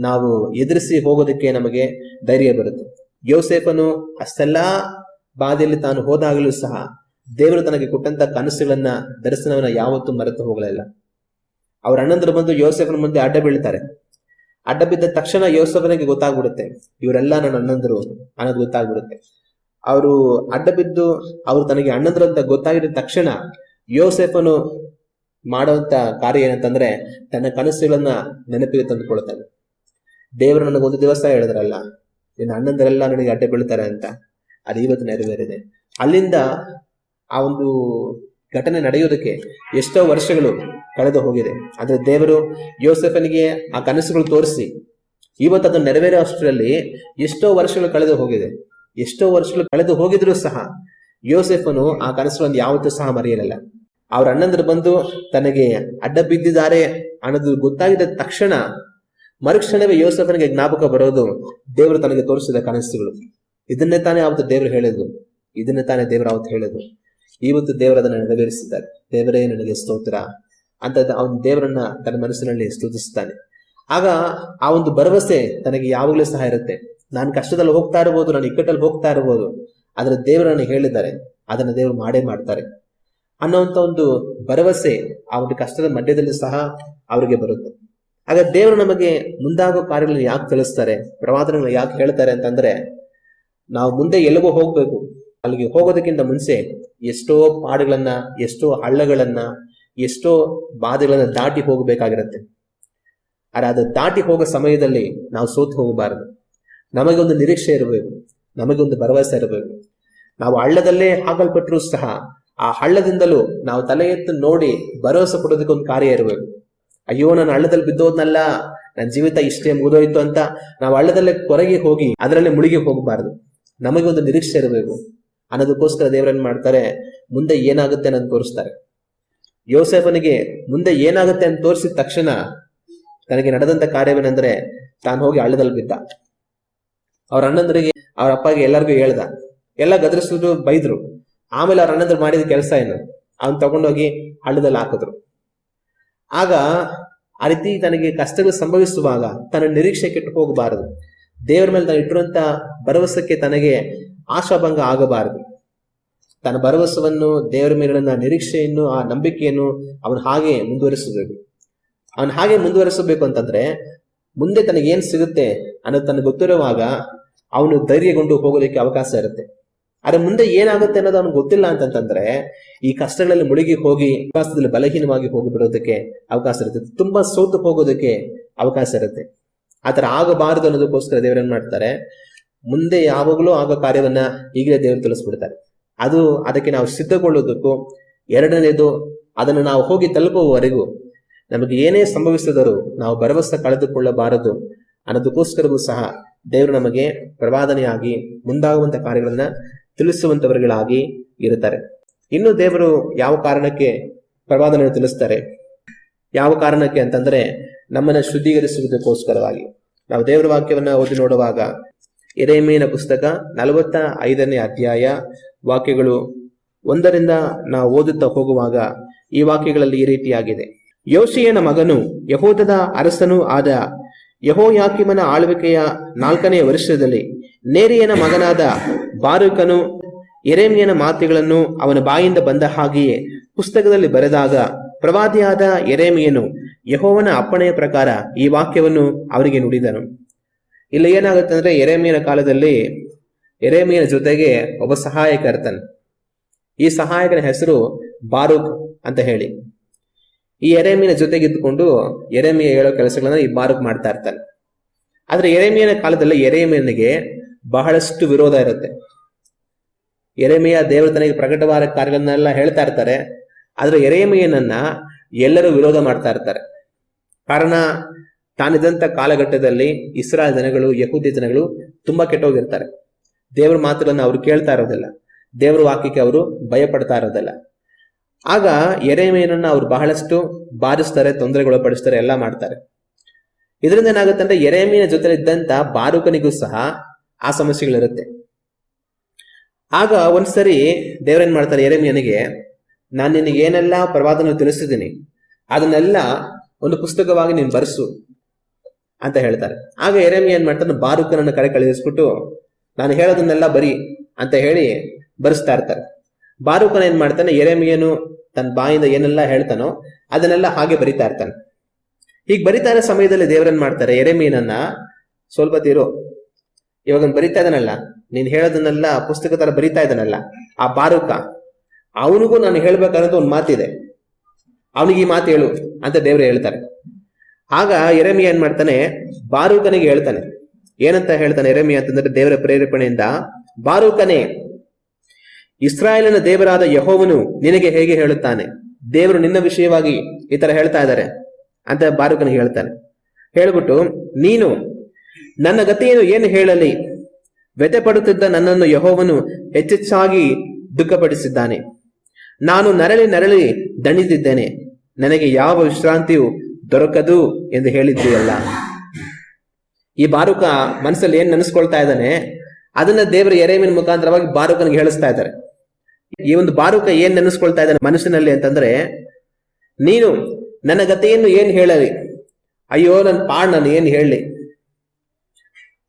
ನಾವು ಎದುರಿಸಿ ಹೋಗೋದಕ್ಕೆ ನಮಗೆ ಧೈರ್ಯ ಬರುತ್ತೆ. ಯೋಸೇಫನು ಅಷ್ಟೆಲ್ಲ ಬಾಧೆಯಲ್ಲಿ ತಾನು ಹೋದಾಗಲೂ ಸಹ ದೇವರು ತನಗೆ ಕೊಟ್ಟಂತ ಕನಸುಗಳನ್ನ, ದರ್ಶನವನ್ನ ಯಾವತ್ತೂ ಮರೆತು ಹೋಗಲಿಲ್ಲ. ಅವ್ರ ಅಣ್ಣಂದರು ಬಂದು ಯೋಸೇಫನ ಮುಂದೆ ಅಡ್ಡ ಬೀಳ್ತಾರೆ. ಅಡ್ಡ ಬಿದ್ದ ತಕ್ಷಣ ಯೋಸೇಫನಿಗೆ ಗೊತ್ತಾಗ್ಬಿಡುತ್ತೆ, ಇವರೆಲ್ಲ ನನ್ನ ಅಣ್ಣಂದರು ಅನ್ನೋದು ಗೊತ್ತಾಗ್ಬಿಡುತ್ತೆ. ಅವರು ಅಡ್ಡ ಬಿದ್ದು ಅವರು ತನಗೆ ಅಣ್ಣಂದ್ರು ಅಂತ ಗೊತ್ತಾಗಿದ ತಕ್ಷಣ ಯೋಸೇಫನು ಮಾಡುವಂತ ಕಾರ್ಯ ಏನಂತಂದ್ರೆ, ತನ್ನ ಕನಸುಗಳನ್ನ ನೆನಪಿಗೆ ತಂದುಕೊಳ್ತಾನೆ. ದೇವರು ನನಗೊಂದು ದಿವಸ ಹೇಳಿದ್ರಲ್ಲ, ನಿನ್ನ ಅಣ್ಣಂದರೆಲ್ಲ ನನಗೆ ಅಡ್ಡ ಬೀಳ್ತಾರೆ ಅಂತ, ಅದು ಇವತ್ತು ನೆರವೇರಿದೆ. ಅಲ್ಲಿಂದ ಆ ಒಂದು ಘಟನೆ ನಡೆಯೋದಕ್ಕೆ ಎಷ್ಟೋ ವರ್ಷಗಳು ಕಳೆದು ಹೋಗಿದೆ. ಆದ್ರೆ ದೇವರು ಯೋಸೇಫನಿಗೆ ಆ ಕನಸುಗಳು ತೋರಿಸಿ ಇವತ್ತು ಅದನ್ನು ನೆರವೇರೋ ಅಷ್ಟರಲ್ಲಿ ಎಷ್ಟೋ ವರ್ಷಗಳು ಕಳೆದು ಹೋಗಿದೆ. ಎಷ್ಟೋ ವರ್ಷಗಳು ಕಳೆದು ಹೋಗಿದ್ರು ಸಹ ಯೋಸೇಫನು ಆ ಕನಸುಗಳನ್ನು ಯಾವತ್ತೂ ಸಹ ಮರೆಯಲಿಲ್ಲ. ಅವ್ರ ಅಣ್ಣಂದ್ರು ಬಂದು ತನಗೆ ಅಡ್ಡ ಬಿದ್ದಿದ್ದಾರೆ ಅನ್ನೋದು ಗೊತ್ತಾಗಿದ್ದ ತಕ್ಷಣ ಮರುಕ್ಷಣವೇ ಯೋಸೇಫನಿಗೆ ಜ್ಞಾಪಕ ಬರೋದು ದೇವರು ತನಗೆ ತೋರಿಸಿದ ಕನಸುಗಳು. ಇದನ್ನೇ ತಾನೇ ಅವತ್ತು ದೇವರು ಹೇಳಿದ್ರು, ಇದನ್ನೇ ತಾನೇ ದೇವರು ಅವತ್ತು ಹೇಳಿದ್ರು. ಇವತ್ತು ದೇವರು ಅದನ್ನು ನೆರವೇರಿಸಿದ್ದಾರೆ. ದೇವರೇ ನನಗೆ ಸ್ತೋತ್ರ ಅಂತ ಅವನು ದೇವರನ್ನ ತನ್ನ ಮನಸ್ಸಿನಲ್ಲಿ ಸ್ತುತಿಸ್ತಾನೆ. ಆಗ ಆ ಒಂದು ಭರವಸೆ ತನಗೆ ಯಾವಾಗಲೂ ಸಹ ಇರುತ್ತೆ. ನಾನು ಕಷ್ಟದಲ್ಲಿ ಹೋಗ್ತಾ ಇರ್ಬೋದು, ನಾನು ಇಕ್ಕಟ್ಟಲ್ಲಿ ಹೋಗ್ತಾ ಇರ್ಬೋದು, ಆದ್ರೆ ದೇವರು ನನಗೆ ಹೇಳಿದ್ದಾರೆ, ಅದನ್ನ ದೇವರು ಮಾಡೇ ಮಾಡ್ತಾರೆ ಅನ್ನೋಂಥ ಒಂದು ಭರವಸೆ ಆ ಒಂದು ಕಷ್ಟದ ಮಧ್ಯದಲ್ಲಿ ಸಹ ಅವರಿಗೆ ಬರುತ್ತೆ. ಆಗ ದೇವರು ನಮಗೆ ಮುಂದಾಗೋ ಕಾರ್ಯಗಳನ್ನು ಯಾಕೆ ತಿಳಿಸ್ತಾರೆ, ಪ್ರವಾದನೆಗಳನ್ನ ಯಾಕೆ ಹೇಳ್ತಾರೆ ಅಂತಂದ್ರೆ, ನಾವು ಮುಂದೆ ಎಲ್ಲಿಗೋ ಹೋಗ್ಬೇಕು, ಅಲ್ಲಿಗೆ ಹೋಗೋದಕ್ಕಿಂತ ಮುಂಚೆ ಎಷ್ಟೋ ಪಾಡುಗಳನ್ನ, ಎಷ್ಟೋ ಹಳ್ಳಗಳನ್ನ, ಎಷ್ಟೋ ಬಾಧೆಗಳನ್ನ ದಾಟಿ ಹೋಗಬೇಕಾಗಿರುತ್ತೆ. ಆದ್ರೆ ಅದು ದಾಟಿ ಹೋಗೋ ಸಮಯದಲ್ಲಿ ನಾವು ಸೋತು ಹೋಗಬಾರದು. ನಮಗೊಂದು ನಿರೀಕ್ಷೆ ಇರಬೇಕು, ನಮಗೊಂದು ಭರವಸೆ ಇರಬೇಕು. ನಾವು ಹಳ್ಳದಲ್ಲೇ ಹಾಕಲ್ಪಟ್ಟರೂ ಸಹ ಆ ಹಳ್ಳದಿಂದಲೂ ನಾವು ತಲೆ ಎತ್ತು ನೋಡಿ ಭರವಸೆ ಪಡೋದಕ್ಕೆ ಒಂದು ಕಾರ್ಯ ಇರಬೇಕು. ಅಯ್ಯೋ, ನಾನು ಹಳ್ಳದಲ್ಲಿ ಬಿದ್ದೋದ್ನಲ್ಲ, ನನ್ನ ಜೀವಿತ ಇಷ್ಟೇ ಮುಗಿದೋಯ್ತು ಅಂತ ನಾವು ಹಳ್ಳದಲ್ಲೇ ಕೊರಗಿ ಹೋಗಿ ಅದರಲ್ಲೇ ಮುಳುಗಿ ಹೋಗಬಾರದು. ನಮಗೆ ಒಂದು ನಿರೀಕ್ಷೆ ಇರಬೇಕು. ಅನ್ನೋದಕ್ಕೋಸ್ಕರ ದೇವರನ್ನು ಮಾಡ್ತಾರೆ, ಮುಂದೆ ಏನಾಗುತ್ತೆ ಅನ್ನೋದು ತೋರಿಸ್ತಾರೆ. ಯೋಸೇಫನಿಗೆ ಮುಂದೆ ಏನಾಗುತ್ತೆ ಅಂತ ತೋರಿಸಿದ ತಕ್ಷಣ ತನಗೆ ನಡೆದಂತ ಕಾರ್ಯವೇನೆಂದ್ರೆ, ತಾನು ಹೋಗಿ ಹಳ್ಳದಲ್ಲಿ ಬಿದ್ದ. ಅವ್ರ ಅಣ್ಣಂದರಿಗೆ, ಅವ್ರ ಅಪ್ಪಗೆ ಎಲ್ಲರಿಗೂ ಹೇಳ್ದ. ಎಲ್ಲ ಗದರಿಸಿದ್ರು, ಬೈದ್ರು. ಆಮೇಲೆ ಅವ್ರ ಅಣ್ಣಂದ್ರು ಮಾಡಿದ ಕೆಲಸ ಏನು, ಅವನ್ ತಗೊಂಡೋಗಿ ಹಳ್ಳದಲ್ಲಿ ಹಾಕಿದ್ರು. ಆಗ ಆ ರೀತಿ ತನಗೆ ಕಷ್ಟಗಳು ಸಂಭವಿಸುವಾಗ ತನ್ನ ನಿರೀಕ್ಷೆ ಕೆಟ್ಟು ಹೋಗಬಾರದು. ದೇವರ ಮೇಲೆ ತಾನು ಇಟ್ಟಿರುವಂತ ಭರವಸೆಗೆ ತನಗೆ ಆಶಾಭಂಗ ಆಗಬಾರದು. ತನ್ನ ಭರವಸೆಯನ್ನು, ದೇವರ ಮೇಲಿನ ನಿರೀಕ್ಷೆಯನ್ನು, ಆ ನಂಬಿಕೆಯನ್ನು ಅವನು ಹಾಗೆ ಮುಂದುವರಿಸಬೇಕು. ಅವನು ಹಾಗೆ ಮುಂದುವರಿಸಬೇಕು ಅಂತಂದ್ರೆ ಮುಂದೆ ತನಗೆ ಏನ್ ಸಿಗುತ್ತೆ ಅನ್ನೋದು ತನಗೆ ಗೊತ್ತಿರುವಾಗ ಅವನು ಧೈರ್ಯಗೊಂಡು ಹೋಗೋದಕ್ಕೆ ಅವಕಾಶ ಇರುತ್ತೆ. ಆದ್ರೆ ಮುಂದೆ ಏನಾಗುತ್ತೆ ಅನ್ನೋದು ಅವ್ನಿಗೆ ಗೊತ್ತಿಲ್ಲ ಅಂತಂತಂದ್ರೆ ಈ ಕಷ್ಟಗಳಲ್ಲಿ ಮುಳುಗಿ ಹೋಗಿ ವಿಶ್ವಾಸದಲ್ಲಿ ಬಲಹೀನವಾಗಿ ಹೋಗಿಬಿಡೋದಕ್ಕೆ ಅವಕಾಶ ಇರುತ್ತೆ. ತುಂಬಾ ಸೋತು ಹೋಗೋದಕ್ಕೆ ಅವಕಾಶ ಇರುತ್ತೆ. ಆತರ ಆಗಬಾರದು ಅನ್ನೋದಕ್ಕೋಸ್ಕರ ದೇವರನ್ನ ಮಾಡ್ತಾರೆ, ಮುಂದೆ ಯಾವಾಗಲೂ ಆಗೋ ಕಾರ್ಯವನ್ನ ಈಗಲೇ ದೇವರು ತಿಳಿಸ್ಬಿಡ್ತಾರೆ. ಅದಕ್ಕೆ ನಾವು ಸಿದ್ಧಗೊಳ್ಳೋದಕ್ಕೂ, ಎರಡನೇದು ಅದನ್ನು ನಾವು ಹೋಗಿ ತಲುಪುವವರೆಗೂ ನಮಗೆ ಏನೇ ಸಂಭವಿಸಿದರೂ ನಾವು ಭರವಸೆ ಕಳೆದುಕೊಳ್ಳಬಾರದು ಅನ್ನೋದಕ್ಕೋಸ್ಕರವೂ ಸಹ ದೇವರು ನಮಗೆ ಪ್ರವಾದನೆಯಾಗಿ ಮುಂದಾಗುವಂತ ಕಾರ್ಯಗಳನ್ನ ತಿಳಿಸುವಂತವರುಗಳಾಗಿ ಇರುತ್ತಾರೆ. ಇನ್ನು ದೇವರು ಯಾವ ಕಾರಣಕ್ಕೆ ಪ್ರವಾದನೆ ತಿಳಿಸ್ತಾರೆ, ಯಾವ ಕಾರಣಕ್ಕೆ ಅಂತಂದ್ರೆ ನಮ್ಮನ್ನ ಶುದ್ಧೀಕರಿಸುವುದಕ್ಕೋಸ್ಕರವಾಗಿ. ನಾವು ದೇವರ ವಾಕ್ಯವನ್ನ ಓದಿ ನೋಡುವಾಗ ಯೆರೆಮೀಯನ ಪುಸ್ತಕ 45ನೇ ಅಧ್ಯಾಯ ವಾಕ್ಯಗಳು 1ರಿಂದ ನಾವು ಓದುತ್ತಾ ಹೋಗುವಾಗ ಈ ವಾಕ್ಯಗಳಲ್ಲಿ ಈ ರೀತಿಯಾಗಿದೆ. ಯೋಷಿಯನ ಮಗನು ಯೆಹೂದದ ಅರಸನೂ ಆದ ಯೆಹೋಯಾಕೀಮನ ಆಳ್ವಿಕೆಯ 4ನೇ ವರ್ಷದಲ್ಲಿ ನೇರಿಯನ ಮಗನಾದ ಬಾರೂಕನು ಯೆರೆಮೀಯನ ಮಾತುಗಳನ್ನು ಅವನ ಬಾಯಿಂದ ಬಂದ ಹಾಗೆಯೇ ಪುಸ್ತಕದಲ್ಲಿ ಬರೆದಾಗ, ಪ್ರವಾದಿಯಾದ ಯೆರೆಮೀಯನು ಯೆಹೋವನ ಅಪ್ಪಣೆಯ ಪ್ರಕಾರ ಈ ವಾಕ್ಯವನ್ನು ಅವರಿಗೆ ನುಡಿದನು. ಇಲ್ಲಿ ಏನಾಗುತ್ತೆ ಅಂದ್ರೆ, ಯೆರೆಮೀಯನ ಕಾಲದಲ್ಲಿ ಯೆರೆಮೀಯನ ಜೊತೆಗೆ ಒಬ್ಬ ಸಹಾಯಕ ಇರ್ತಾನೆ. ಈ ಸಹಾಯಕನ ಹೆಸರು ಬಾರೂಕ್ ಅಂತ ಹೇಳಿ. ಈ ಯೆರೆಮೀಯನ ಜೊತೆಗೆ ಇದ್ದುಕೊಂಡು ಯೆರೆಮೀಯ ಹೇಳೋ ಕೆಲಸಗಳನ್ನ ಈ ಬಾರೂಕ್ ಮಾಡ್ತಾ ಇರ್ತಾನೆ. ಆದ್ರೆ ಯೆರೆಮೀಯನ ಕಾಲದಲ್ಲಿ ಯೆರೆಮೀಯನಿಗೆ ಬಹಳಷ್ಟು ವಿರೋಧ ಇರುತ್ತೆ. ಯೆರೆಮೀಯ ದೇವರ ತನಗೆ ಪ್ರಕಟವಾದ ಕಾರ್ಯಗಳನ್ನೆಲ್ಲ ಹೇಳ್ತಾ ಇರ್ತಾರೆ. ಆದ್ರೆ ಯೆರೆಮೀಯನನ್ನ ಎಲ್ಲರೂ ವಿರೋಧ ಮಾಡ್ತಾ ಇರ್ತಾರೆ. ಕಾರಣ, ತಾನಿದ್ದಂತ ಕಾಲಘಟ್ಟದಲ್ಲಿ ಇಸ್ರಾಯೇಲ್ ಜನಗಳು, ಯಹೂದ್ಯ ಜನಗಳು ತುಂಬಾ ಕೆಟ್ಟೋಗಿರ್ತಾರೆ. ದೇವರ ಮಾತುಗಳನ್ನ ಅವರು ಕೇಳ್ತಾ ಇರೋದಿಲ್ಲ, ದೇವರ ವಾಕ್ಯಕ್ಕೆ ಅವರು ಭಯ ಪಡ್ತಾ ಇರೋದಿಲ್ಲ. ಆಗ ಯೆರೆಮೀಯನನ್ನ ಅವ್ರು ಬಹಳಷ್ಟು ಬಾಧಿಸ್ತಾರೆ, ತೊಂದರೆಗೊಳಪಡಿಸ್ತಾರೆ, ಎಲ್ಲ ಮಾಡ್ತಾರೆ. ಇದರಿಂದ ಏನಾಗುತ್ತೆ ಅಂದ್ರೆ ಯೆರೆಮೀಯನ ಜೊತೆ ಇದ್ದಂತ ಬಾರೂಕನಿಗೂ ಸಹ ಆ ಸಮಸ್ಯೆಗಳಿರುತ್ತೆ. ಆಗ ಒಂದ್ಸರಿ ದೇವರೇನ್ ಮಾಡ್ತಾರೆ, ಯೆರೆಮೀಯನಿಗೆ ನಾನು ನಿನಗೆ ಏನೆಲ್ಲ ಪ್ರವಾದನೆ ತಿಳಿಸಿದ್ದೀನಿ ಅದನ್ನೆಲ್ಲ ಒಂದು ಪುಸ್ತಕವಾಗಿ ನೀನು ಬರ್ಸು ಅಂತ ಹೇಳ್ತಾರೆ. ಆಗ ಯೆರೆಮೀಯ ಏನ್ ಮಾಡ್ತಾನೆ, ಬಾರೂಕನನ್ನ ಕರೆ ಕಳಿಸ್ಬಿಟ್ಟು ನಾನು ಹೇಳೋದನ್ನೆಲ್ಲ ಬರಿ ಅಂತ ಹೇಳಿ ಬರೆಸ್ತಾ ಇರ್ತಾರೆ. ಬಾರೂಕನ ಏನ್ ಮಾಡ್ತಾನೆ, ಯೆರೆಮೀಯನು ತನ್ನ ಬಾಯಿಂದ ಏನೆಲ್ಲ ಹೇಳ್ತಾನೋ ಅದನ್ನೆಲ್ಲ ಹಾಗೆ ಬರಿತಾ ಇರ್ತಾನೆ. ಹೀಗೆ ಬರಿತಾ ಇರೋ ಸಮಯದಲ್ಲಿ ದೇವರನ್ ಮಾಡ್ತಾರೆ, ಯೆರೆಮೀಯನನ್ನ ಸ್ವಲ್ಪ ತೀರು, ಇವಾಗ ಬರಿತಾ ಇದ್ದಾನಲ್ಲ, ನೀನ್ ಹೇಳೋದನ್ನೆಲ್ಲ ಪುಸ್ತಕ ತರ ಬರಿತಾ ಇದ್ದಾನಲ್ಲ ಆ ಬಾರೂಕ, ಅವನಿಗೂ ನಾನು ಹೇಳ್ಬೇಕಾದಂತ ಒಂದು ಮಾತಿದೆ, ಅವನಿಗೆ ಈ ಮಾತು ಹೇಳು ಅಂತ ದೇವ್ರು ಹೇಳ್ತಾರೆ. ಆಗ ಯೆರೆಮೀಯ ಏನ್ ಮಾಡ್ತಾನೆ, ಬಾರೂಕನಿಗೆ ಹೇಳ್ತಾನೆ. ಏನಂತ ಹೇಳ್ತಾನೆ ಯೆರೆಮೀಯ ಅಂತಂದ್ರೆ ದೇವರ ಪ್ರೇರೇಪಣೆಯಿಂದ, ಬಾರೂಕನೇ, ಇಸ್ರಾಯೇಲಿನ ದೇವರಾದ ಯೆಹೋವನು ನಿನಗೆ ಹೇಗೆ ಹೇಳುತ್ತಾನೆ, ದೇವರು ನಿನ್ನ ವಿಷಯವಾಗಿ ಈ ತರ ಹೇಳ್ತಾ ಇದ್ದಾರೆ ಅಂತ ಬಾರೂಕನಿಗೆ ಹೇಳ್ತಾನೆ. ಹೇಳ್ಬಿಟ್ಟು, ನೀನು ನನ್ನ ಗತಿಯನ್ನು ಏನು ಹೇಳಲಿ, ವ್ಯಥೆ ಪಡುತ್ತಿದ್ದ ನನ್ನನ್ನು ಯೆಹೋವನು ಹೆಚ್ಚೆಚ್ಚಾಗಿ ದುಃಖಪಡಿಸಿದ್ದಾನೆ. ನಾನು ನರಳಿ ನರಳಿ ದಣಿದಿದ್ದೇನೆ, ನನಗೆ ಯಾವ ವಿಶ್ರಾಂತಿಯು ದೊರಕದು ಎಂದು ಹೇಳಿದ್ದೀಯಲ್ಲ. ಈ ಬಾರೂಕ ಮನಸ್ಸಲ್ಲಿ ಏನ್ ನೆನೆಸ್ಕೊಳ್ತಾ ಇದ್ದಾನೆ ಅದನ್ನ ದೇವರ ಯೆರೆಮೀಯನ ಮುಖಾಂತರವಾಗಿ ಬಾರೂಕನಿಗೆ ಹೇಳಿಸ್ತಾ ಇದ್ದಾರೆ. ಈ ಒಂದು ಬಾರೂಕ ಏನ್ ನೆನೆಸ್ಕೊಳ್ತಾ ಇದ್ದಾನೆ ಮನಸ್ಸಿನಲ್ಲಿ ಅಂತಂದ್ರೆ, ನೀನು ನನ್ನ ಗತಿಯನ್ನು ಏನ್ ಹೇಳಲಿ, ಅಯ್ಯೋ ನನ್ನ ಪಾಡ್ ನಾನು ಏನ್ ಹೇಳಲಿ,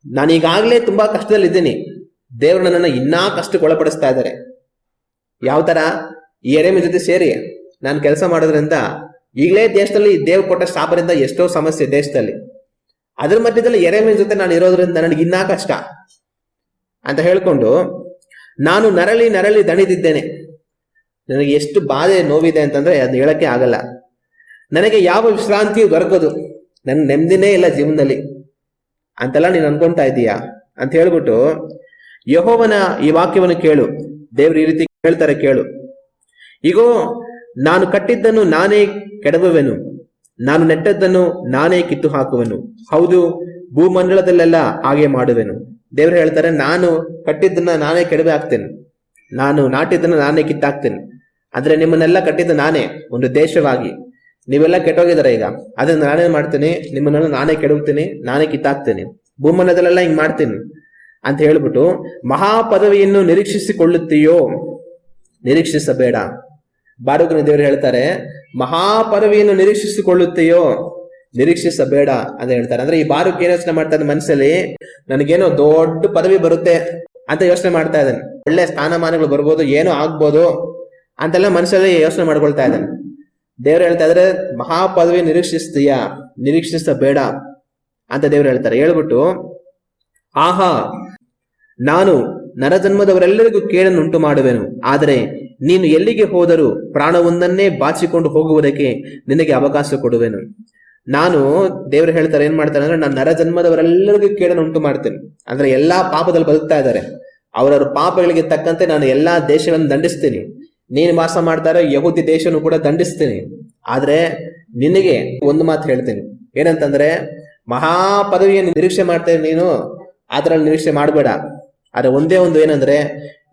ನಾನೀಗಾಗ್ಲೇ ತುಂಬಾ ಕಷ್ಟದಲ್ಲಿದ್ದೀನಿ, ದೇವರು ನನ್ನನ್ನು ಇನ್ನೂ ಕಷ್ಟಕ್ಕೆ ಒಳಪಡಿಸ್ತಾ ಇದ್ದಾರೆ. ಯಾವ ತರ, ಈ ಯೆರೆಮೀಯ ಜೊತೆ ಸೇರಿ ನಾನು ಕೆಲಸ ಮಾಡೋದ್ರಿಂದ ಈಗಲೇ ದೇಶದಲ್ಲಿ ದೇವ್ರು ಕೊಟ್ಟ ಶಾಪದಿಂದ ಎಷ್ಟೋ ಸಮಸ್ಯೆ ದೇಶದಲ್ಲಿ, ಅದ್ರ ಮಧ್ಯದಲ್ಲಿ ಯೆರೆಮೀಯನ ಜೊತೆ ನಾನು ಇರೋದ್ರಿಂದ ನನಗೆ ಇನ್ನೂ ಕಷ್ಟ ಅಂತ ಹೇಳ್ಕೊಂಡು, ನಾನು ನರಳಿ ನರಳಿ ದಣಿದಿದ್ದೇನೆ, ನನಗೆ ಎಷ್ಟು ಬಾಧೆ ನೋವಿದೆ ಅಂತಂದ್ರೆ ಅದನ್ನ ಹೇಳಕ್ಕೆ ಆಗಲ್ಲ, ನನಗೆ ಯಾವ ವಿಶ್ರಾಂತಿಯು ದೊರಕದು, ನನ್ ನೆಮ್ಮದಿನೇ ಇಲ್ಲ ಜೀವನದಲ್ಲಿ ಅಂತೆಲ್ಲ ನೀನು ಅನ್ಕೊಂತಾ ಇದೀಯಾ ಅಂತ ಹೇಳ್ಬಿಟ್ಟು, ಯೆಹೋವನ ಈ ವಾಕ್ಯವನ್ನು ಕೇಳು. ದೇವ್ರು ಈ ರೀತಿ ಹೇಳ್ತಾರೆ, ಕೇಳು. ಈಗೋ ನಾನು ಕಟ್ಟಿದ್ದನ್ನು ನಾನೇ ಕೆಡವುವೆನು, ನಾನು ನೆಟ್ಟದ್ದನ್ನು ನಾನೇ ಕಿತ್ತು ಹಾಕುವೆನು, ಹೌದು ಭೂಮಂಡಲದಲ್ಲೆಲ್ಲ ಹಾಗೆ ಮಾಡುವೆನು. ದೇವ್ರು ಹೇಳ್ತಾರೆ, ನಾನು ಕಟ್ಟಿದ್ದನ್ನ ನಾನೇ ಕೆಡವೆ ಹಾಕ್ತೇನೆ, ನಾನು ನಾಟಿದ್ದನ್ನ ನಾನೇ ಕಿತ್ತಾಕ್ತೇನೆ. ಅಂದ್ರೆ ನಿಮ್ಮನ್ನೆಲ್ಲ ಕಟ್ಟಿದ್ದು ನಾನೇ, ಒಂದು ದೇಶವಾಗಿ ನೀವೆಲ್ಲ ಕೆಟ್ಟೋಗಿದಾರೆ ಈಗ, ಅದನ್ನ ನಾನೇ ಮಾಡ್ತೀನಿ, ನಿಮ್ಮನ್ನೆಲ್ಲ ನಾನೇ ಕೆಡವುತ್ತೀನಿ, ನಾನೇ ಕಿತ್ತಾಕ್ತೇನೆ, ಭೂಮಂಡಲದಲ್ಲೆಲ್ಲ ಹಿಂಗ್ ಮಾಡ್ತೀನಿ ಅಂತ ಹೇಳ್ಬಿಟ್ಟು, ಮಹಾಪದವಿಯನ್ನು ನಿರೀಕ್ಷಿಸಿಕೊಳ್ಳುತ್ತೀಯೋ, ನಿರೀಕ್ಷಿಸಬೇಡ. ಬಾರೂಕನ ದೇವರು ಹೇಳ್ತಾರೆ, ಮಹಾಪದವಿಯನ್ನು ನಿರೀಕ್ಷಿಸಿಕೊಳ್ಳುತ್ತೀಯೋ, ನಿರೀಕ್ಷಿಸಬೇಡ ಅಂತ ಹೇಳ್ತಾರೆ. ಅಂದ್ರೆ ಈ ಬಾರೂಕ್ ಏನ್ ಯೋಚನೆ ಮಾಡ್ತಾ ಇದ್ದಾನೆ ಮನಸ್ಸಲ್ಲಿ, ನನಗೇನೋ ದೊಡ್ಡ ಪದವಿ ಬರುತ್ತೆ ಅಂತ ಯೋಚನೆ ಮಾಡ್ತಾ ಇದ್ದಾನೆ, ಒಳ್ಳೆ ಸ್ಥಾನಮಾನಗಳು ಬರ್ಬೋದು, ಏನೋ ಆಗ್ಬೋದು ಅಂತೆಲ್ಲ ಮನಸ್ಸಲ್ಲಿ ಯೋಚನೆ ಮಾಡ್ಕೊಳ್ತಾ ಇದ್ದಾನೆ. ದೇವ್ರು ಹೇಳ್ತಾ ಇದ್ರೆ, ಮಹಾಪದವಿ ನಿರೀಕ್ಷಿಸ್ತೀಯಾ, ನಿರೀಕ್ಷಿಸಬೇಡ ಅಂತ ದೇವ್ರು ಹೇಳ್ತಾರೆ. ಹೇಳ್ಬಿಟ್ಟು, ಆಹಾ, ನಾನು ನರಜನ್ಮದವರೆಲ್ಲರಿಗೂ ಕೇಳನ್ನು ಉಂಟು ಮಾಡುವೆನು, ಆದರೆ ನೀನು ಎಲ್ಲಿಗೆ ಹೋದರೂ ಪ್ರಾಣವೊಂದನ್ನೇ ಬಾಚಿಕೊಂಡು ಹೋಗುವುದಕ್ಕೆ ನಿನಗೆ ಅವಕಾಶ ಕೊಡುವೆನು. ನಾನು, ದೇವ್ರು ಹೇಳ್ತಾರೆ ಏನ್ ಮಾಡ್ತಾರೆ ಅಂದ್ರೆ, ನಾನು ನರಜನ್ಮದವರೆಲ್ಲರಿಗೂ ಕೇಳನ್ನು ಉಂಟು ಮಾಡ್ತೇನೆ. ಅಂದ್ರೆ ಎಲ್ಲಾ ಪಾಪದಲ್ಲಿ ಬದುಕ್ತಾ ಇದ್ದಾರೆ, ಅವರವರ ಪಾಪಗಳಿಗೆ ತಕ್ಕಂತೆ ನಾನು ಎಲ್ಲಾ ದೇಶಗಳನ್ನು ದಂಡಿಸ್ತೀನಿ. ನೀನು ವಾಸ ಮಾಡ್ತಾ ಇರೋ ಯಹೂದಿ ದೇಶನು ಕೂಡ ದಂಡಿಸ್ತೀನಿ. ಆದ್ರೆ ನಿನಗೆ ಒಂದು ಮಾತು ಹೇಳ್ತೀನಿ, ಏನಂತಂದ್ರೆ, ಮಹಾಪದವಿಯನ್ನು ನಿರೀಕ್ಷೆ ಮಾಡ್ತೇನೆ ನೀನು, ಅದ್ರಲ್ಲಿ ನಿರೀಕ್ಷೆ ಮಾಡಬೇಡ. ಆದ್ರೆ ಒಂದೇ ಒಂದು ಏನಂದ್ರೆ,